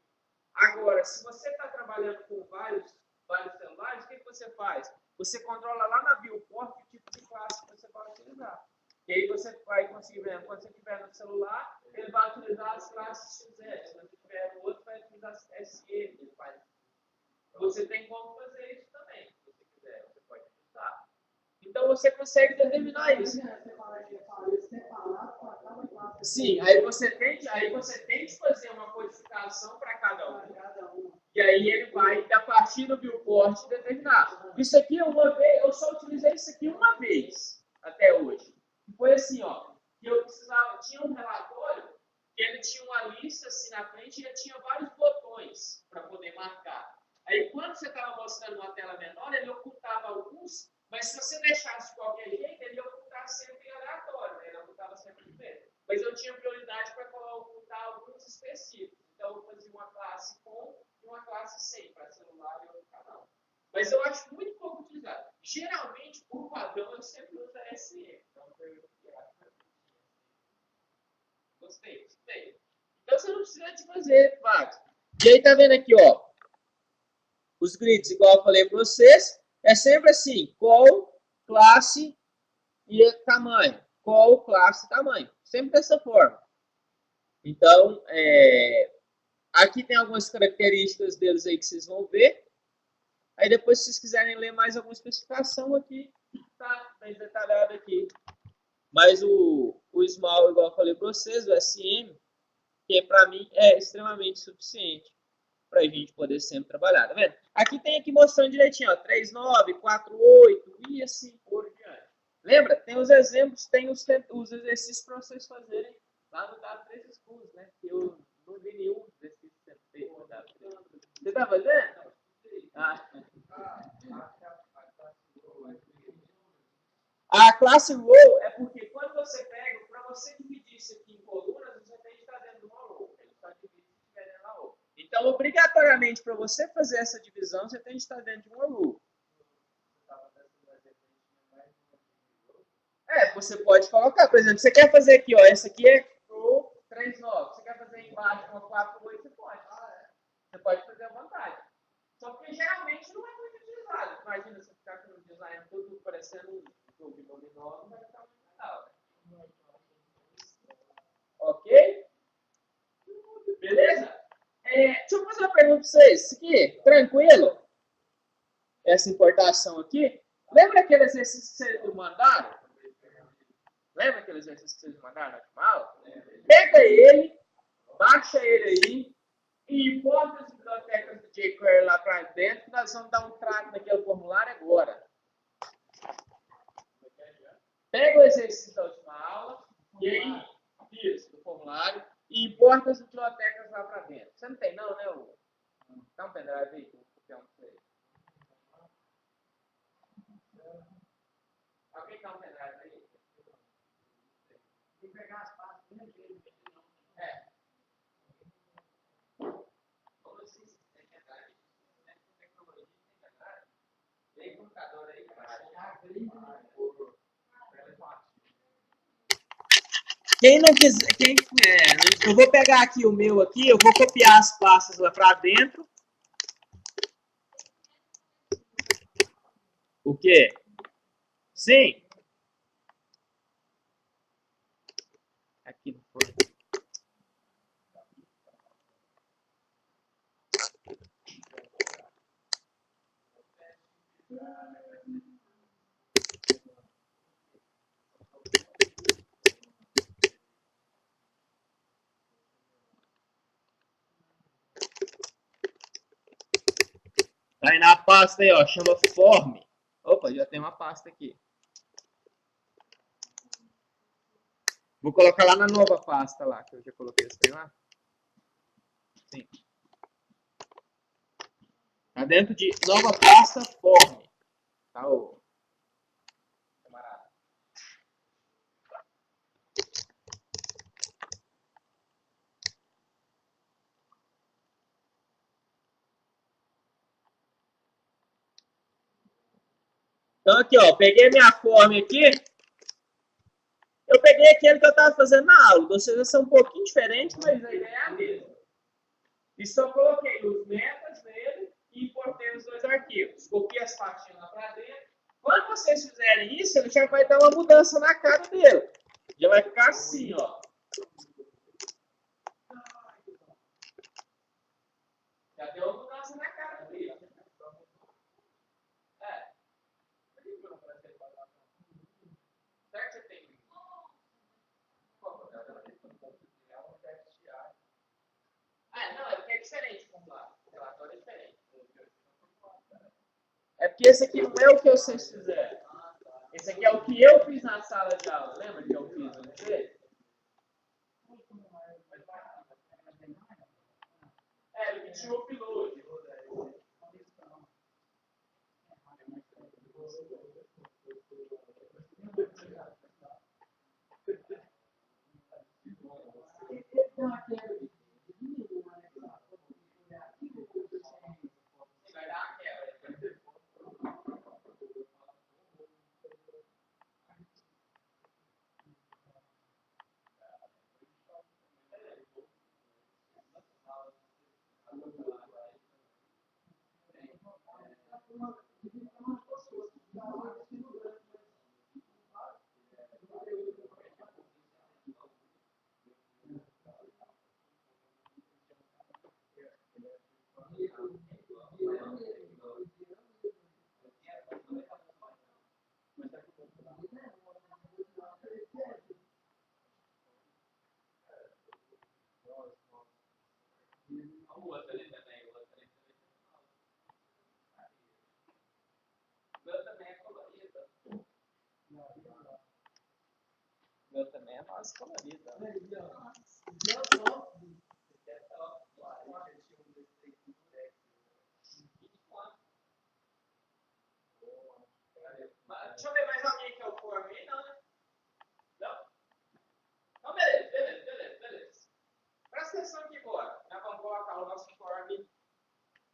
Agora, se você está trabalhando com vários celulares, o que você faz? Você controla lá na viewport o tipo de classe que você vai utilizar. E aí você vai conseguir ver, quando você estiver no celular, ele vai utilizar as classes XS. Quando você estiver no outro, vai utilizar as SM. Você tem como fazer isso também, se você quiser. Você pode ajustar. Então você consegue determinar isso. Sim, aí você tem que fazer uma codificação para cada um. E aí ele vai, a partir do viewport, determinar. Isso aqui, eu só utilizei isso aqui uma vez até hoje. Foi assim, ó, que eu tinha um relatório que ele tinha uma lista assim na frente e ele tinha vários botões para poder marcar. Aí quando você estava mostrando uma tela menor, ele ocultava alguns, mas se você deixasse de qualquer jeito, ele ia ocultar sempre aleatório, né? Ele ocultava sempre primeiro. Mas eu tinha prioridade para ocultar alguns específicos. Então eu fazia uma classe com e uma classe sem para celular e outro canal. Mas eu acho muito pouco utilizado. Geralmente, por padrão, eu sempre uso a SM. Então, gostei. Então, você não precisa de fazer, Max. E aí, tá vendo aqui, ó. Os grids, igual eu falei para vocês, é sempre assim, call, classe e tamanho. Call, classe, tamanho. Sempre dessa forma. Então, aqui tem algumas características deles aí que vocês vão ver. Aí depois, se vocês quiserem ler mais alguma especificação aqui, tá bem detalhado aqui. Mas o small, igual eu falei para vocês, o SM, que para mim é extremamente suficiente para a gente poder sempre trabalhar, tá vendo? Aqui tem aqui mostrando direitinho, ó, 3,9, 4,8 e assim por diante. Lembra? Tem os exemplos, tem os exercícios para vocês fazerem lá no W3 Schools, né? Que eu não vi nenhum exercício sendo feito no W3. Você está fazendo? Ah. A classe row é porque quando você pega, para você dividir isso aqui em colunas, você tem que estar dentro de uma row. Ele só divide se estiver dentro da row. Então, obrigatoriamente, para você fazer essa divisão, você tem que estar dentro de uma row. Você pode colocar, por exemplo, você quer fazer aqui, ó, essa aqui é row 3,9. Você quer fazer embaixo uma 4,8, você pode. Você pode fazer à vontade. Só que geralmente não é muito utilizado. Imagina você ficar com o design tudo parecendo um jogo de dominó, não vai ficar muito legal. Ok? Beleza? Deixa eu fazer uma pergunta para vocês. Isso aqui, tranquilo? Essa importação aqui. Lembra aquele exercício que vocês mandaram? Lembra aquele exercício que vocês mandaram na última aula? Pega ele, baixa ele aí e bota as bibliotecas do jQuery lá para dentro, que nós vamos dar um trato naquele formulário agora. Pega o exercício da última aula e aí, isso, do formulário, e importa as bibliotecas lá para dentro. Você não tem não, né, Hugo? Dá um pendrive aí, que eu vou copiar um pra você. Alguém dá um pendrive aí? Tem que pegar as pastas dele. Como assim? Tem pendrive? Tem tecnologia, tem pendrive? Tem computador aí, cara. Quem não quiser, eu vou pegar aqui o meu aqui, eu vou copiar as pastas lá para dentro. O quê? Sim. Aqui não foi. Aí na pasta aí, ó, chama form. Opa, já tem uma pasta aqui. Vou colocar lá na nova pasta lá, que eu já coloquei esse lá. Sim. Tá dentro de nova pasta form. Tá, ô camarada. Então aqui, ó, peguei minha form aqui. Eu peguei aquele que eu estava fazendo na aula. Vocês são um pouquinho diferentes, mas a ideia é a mesma. E só coloquei os metas nele e importei os dois arquivos. Copiei as pastinhas lá para dentro. Quando vocês fizerem isso, ele já vai dar uma mudança na cara dele. Já vai ficar assim, ó. Já deu uma mudança na cara dele. Será que você tem? Não, é porque é diferente o relatório é diferente. É porque esse aqui não é o que vocês fizeram. Esse aqui é o que eu fiz na sala de aula. Lembra que eu fiz no C? Ele tinha o upload. meu também é nosso colorido. Deixa eu ver mais alguém que é o form aí, não, né? Não? Então, beleza. Presta atenção aqui agora. Nós vamos colocar o nosso form.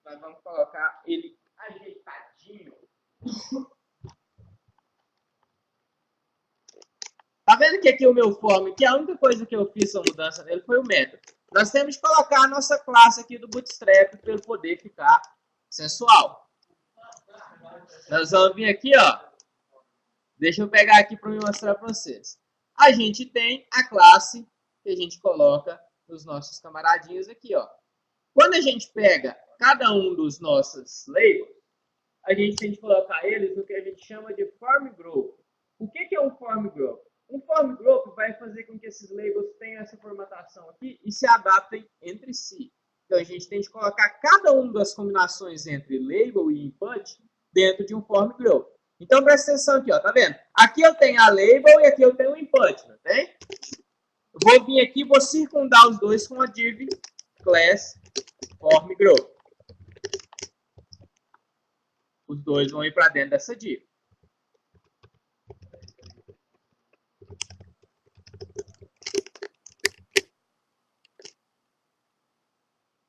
Nós vamos colocar ele ajeitadinho. Tá vendo que aqui o meu form, que a única coisa que eu fiz a mudança nele foi o método. Nós temos que colocar a nossa classe aqui do Bootstrap para ele poder ficar sensual. Nós vamos vir aqui, ó. Deixa eu pegar aqui para me mostrar para vocês. A gente tem a classe que a gente coloca nos nossos camaradinhos aqui, ó. Quando a gente pega cada um dos nossos labels, a gente tem que colocar eles no que a gente chama de form group. O que é um form group? Um form group vai fazer com que esses labels tenham essa formatação aqui e se adaptem entre si. Então, a gente tem que colocar cada uma das combinações entre label e input dentro de um form group. Então, presta atenção aqui, ó, tá vendo? Aqui eu tenho a label e aqui eu tenho o input, não tem? Eu vou vir aqui e vou circundar os dois com a div class form group. Os dois vão ir para dentro dessa div.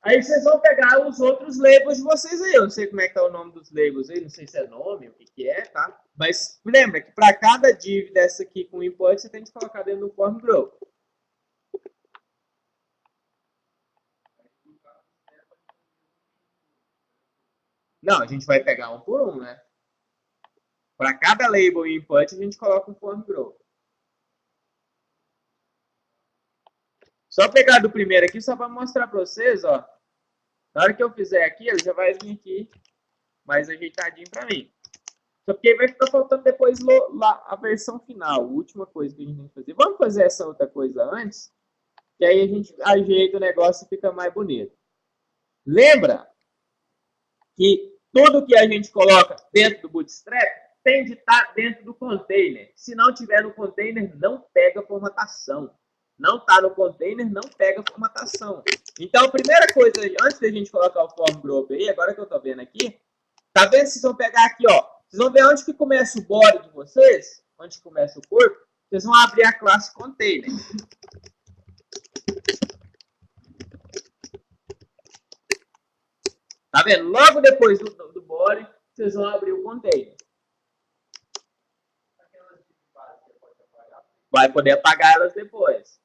Aí vocês vão pegar os outros labels de vocês aí. Eu não sei como é que tá o nome dos labels aí, não sei se é nome, o que é, tá? Mas lembra que para cada div dessa aqui com input, você tem que colocar dentro do form group. Não, a gente vai pegar um por um, né? Para cada label e input, a gente coloca um form group. Só pegar do primeiro aqui, só para mostrar para vocês, ó. Na hora que eu fizer aqui, ele já vai vir aqui mais ajeitadinho para mim. Só porque vai ficar faltando depois lá a versão final, a última coisa que a gente tem que fazer. Vamos fazer essa outra coisa antes, que aí a gente ajeita o negócio e fica mais bonito. Lembra que tudo que a gente coloca dentro do Bootstrap tem de estar dentro do container. Se não tiver no container, não pega formatação. Não está no container, não pega formatação. Então, a primeira coisa, antes da gente colocar o form group aí, agora que eu estou vendo aqui, tá vendo? Vocês vão pegar aqui, ó. Vocês vão ver onde que começa o body de vocês, onde começa o corpo. Vocês vão abrir a classe container. Tá vendo? Logo depois do body, vocês vão abrir o container. Vai poder apagar elas depois.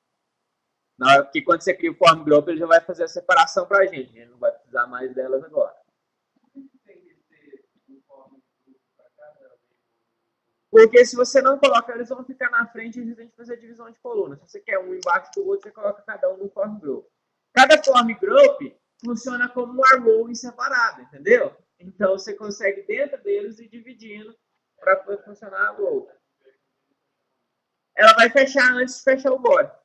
Na hora que quando você cria o form group, ele já vai fazer a separação pra gente. A gente não vai precisar mais delas agora. Porque se você não coloca, eles vão ficar na frente e você tem que fazer a divisão de coluna. Se você quer um embaixo do outro, você coloca cada um no form group. Cada form group funciona como uma row em separado, entendeu? Então você consegue dentro deles ir dividindo para poder funcionar a row. Ela vai fechar antes de fechar o body.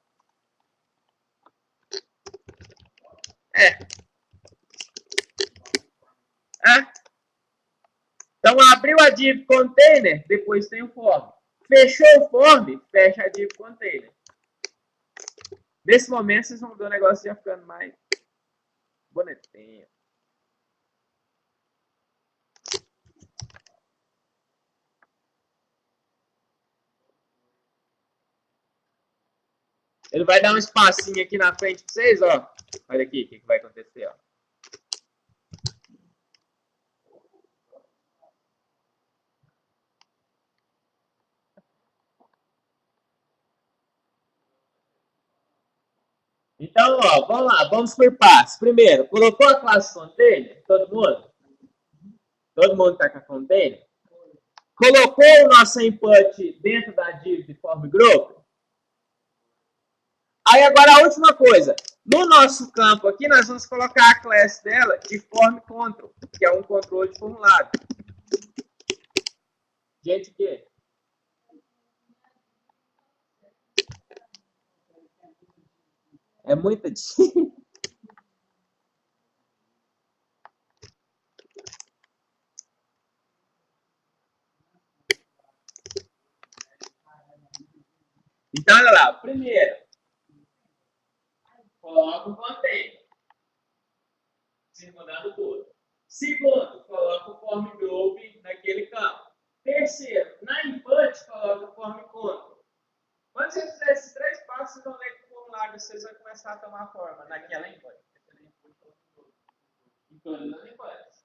Então, abriu a div container, depois tem o form. Fechou o form, fecha a div container. Nesse momento, vocês vão ver o negócio já ficando mais bonitinho. Ele vai dar um espacinho aqui na frente para vocês, ó. Olha aqui o que vai acontecer, ó. Então, ó, vamos lá, vamos por partes. Primeiro, colocou a classe container? Todo mundo? Todo mundo está com a container? Colocou o nosso input dentro da div de form group? Aí agora a última coisa. No nosso campo aqui, nós vamos colocar a classe dela de form control, que é um controle de formulário. Gente, o quê? É muita difícil. Então, olha lá. Primeiro, coloca o container, circundando tudo. Segundo, coloca o form group naquele campo. Terceiro, na input, coloca o form control. Quando você fizer esses três passos, vocês vão ver que o formulário de vocês vai começar a tomar forma naquela input. Atualizando a input.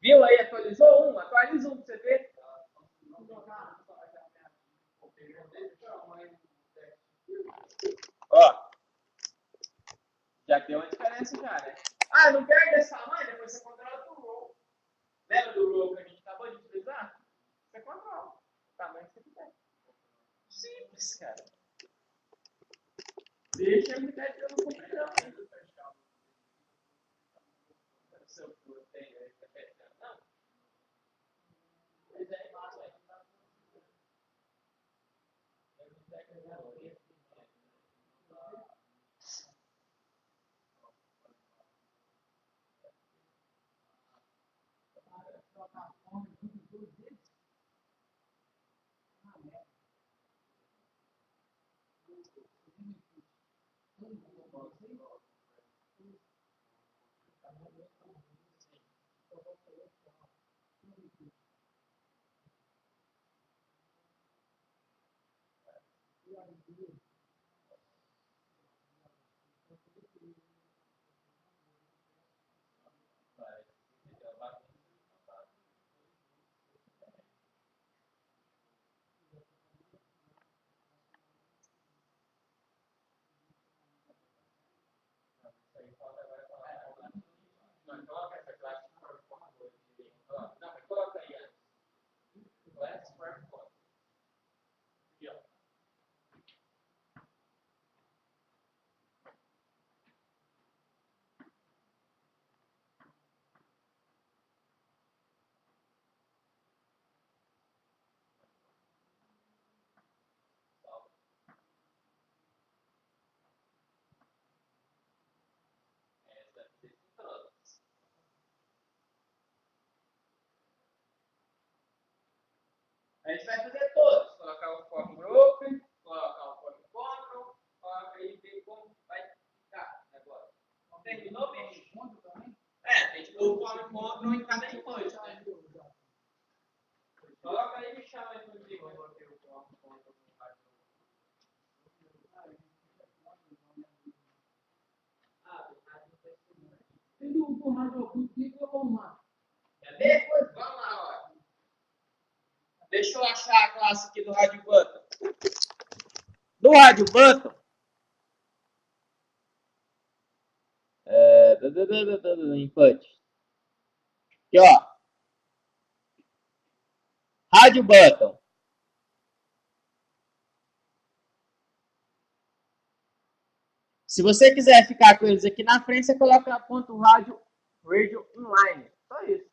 Viu aí? Atualizou um? Atualiza um para você ver. Ó, já deu uma diferença já, né? Ah, não quero desse tamanho? Depois você controla o row. Lembra do row que a gente acabou de utilizar? Você controla o tamanho que você quiser. Simples, cara. Deixa a unidade de ano compridão. Coloca essa classe de forma não, mas coloca aí antes. Class form control. Aqui, ó. A gente vai fazer todos. Colocar o form broker, colocar o form control, coloca aí e ver como vai ficar o negócio. Terminou, bicho? É, tem que pôr o form control em cada input, né? Coloca aí e me chama aí no vídeo. Tem um formato aqui, vamos lá. Cadê? Vamos lá, ó. Deixa eu achar a classe aqui do rádio button. No rádio button, input. Aqui, ó. Rádio button. Se você quiser ficar com eles aqui na frente, você coloca ponto rádio inline. Só isso.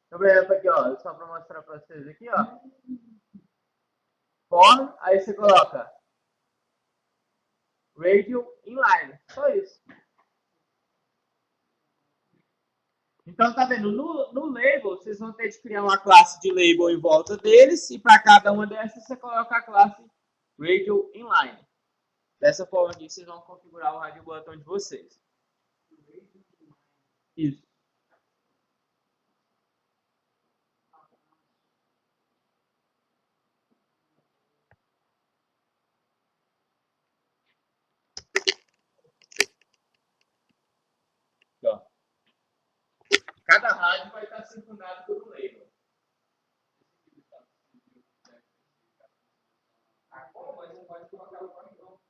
Então, por exemplo, aqui, ó. Só para mostrar para vocês aqui, ó. Form, aí você coloca radio inline. Só isso. Então, tá vendo? No label, vocês vão ter de criar uma classe de label em volta deles. E para cada uma dessas, você coloca a classe radio inline. Dessa forma aqui, vocês vão configurar o radio button de vocês. Isso. Aqui, ó. Cada rádio vai estar circundado por um label. Ah, como? Mas não pode colocar o form não.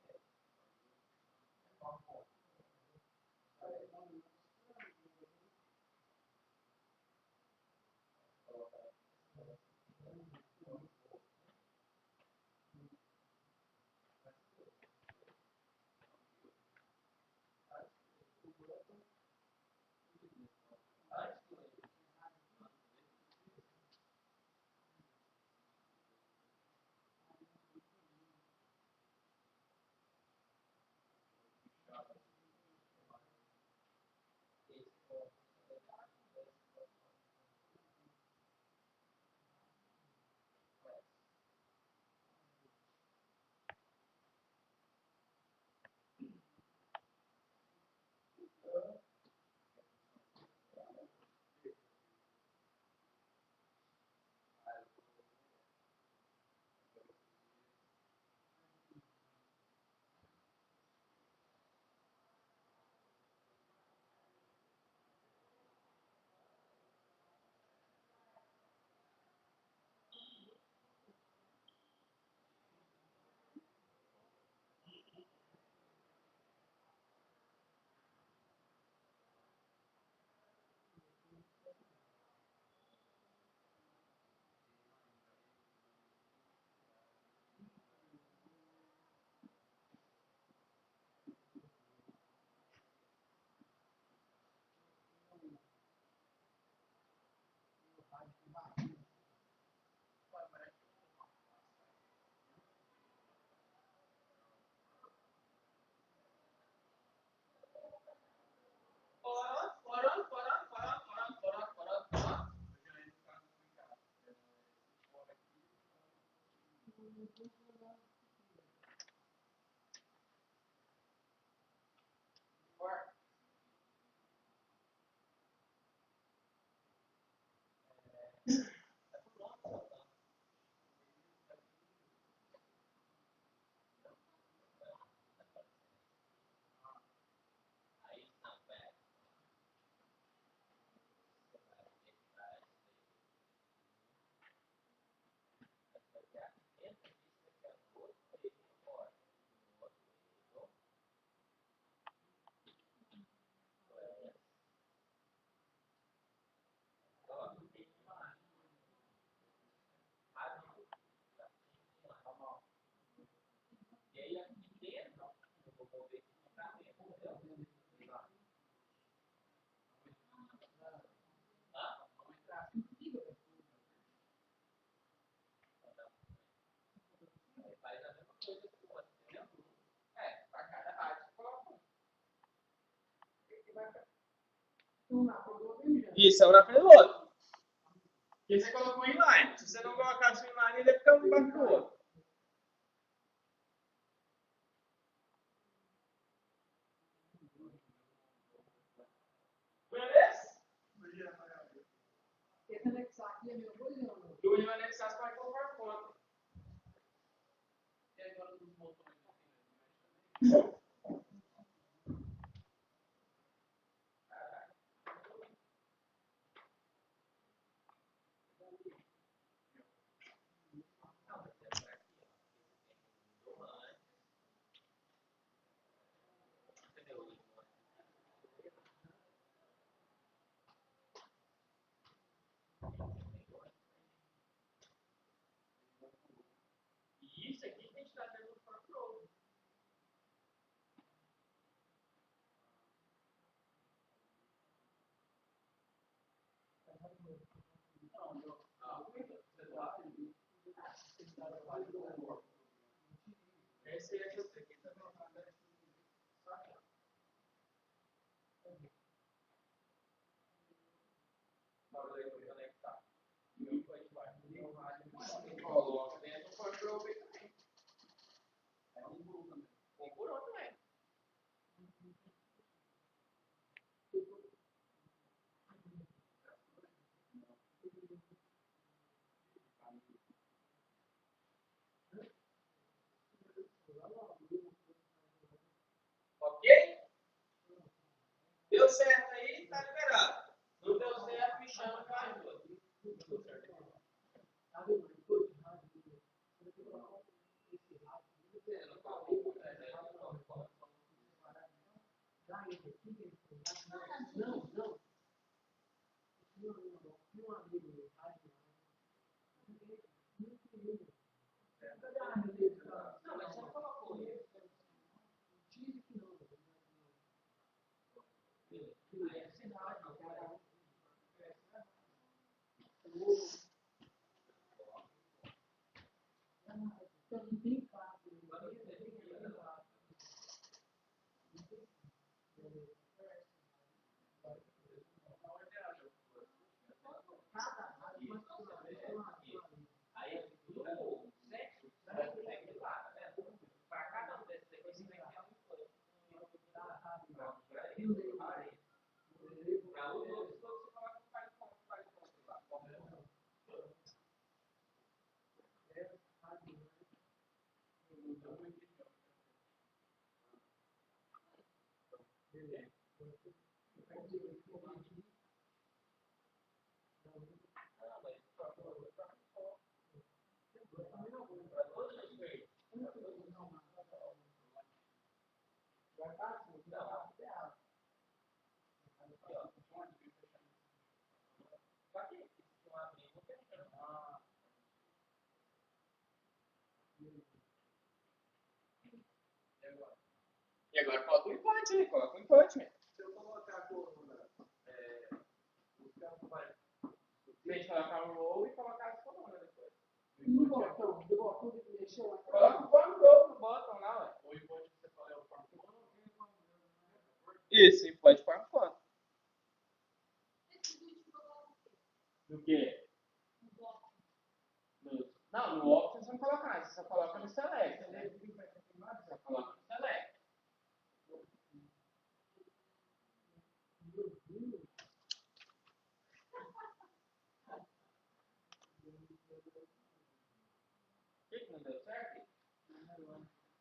Isso, é um na frente do outro. Porque você colocou inline. Se você não colocasse o inline, ele ia ficar um embaixo do outro. Beleza? Esse anexar aqui é meu olhando. E o anexar você vai colocar conta. E agora dos botões aqui. E isso aqui tem que estar dentro do control. Esse aqui também. Coloca dentro do control também. Configurou também. Ok? Deu certo aí, tá liberado. Não deu certo, me chama que eu ajudo. Deu certo aqui. Não, não. Um amigo meu, não, mas só colocou isso. Diz que não. Aí é cidade, cara. Então, não tem fácil. Aí, no sexo, vai ter que lá, né? Para cada um desses aqui, você vai criar um plano. Para os outros, você coloca um faz ponto lá. E agora coloca um implant aí, coloca um implant. Se eu colocar a coluna, tem que colocar o roll e colocar as colunas depois. No botão, do botão de mexer lá. Coloca o form roll no bottom lá, ué. O import que você fala é o form clone ou tem Isso, implant form clone. Do quê? Não, no option você não coloca nada, você só que não deu certo?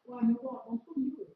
Ué, meu botão sumiu.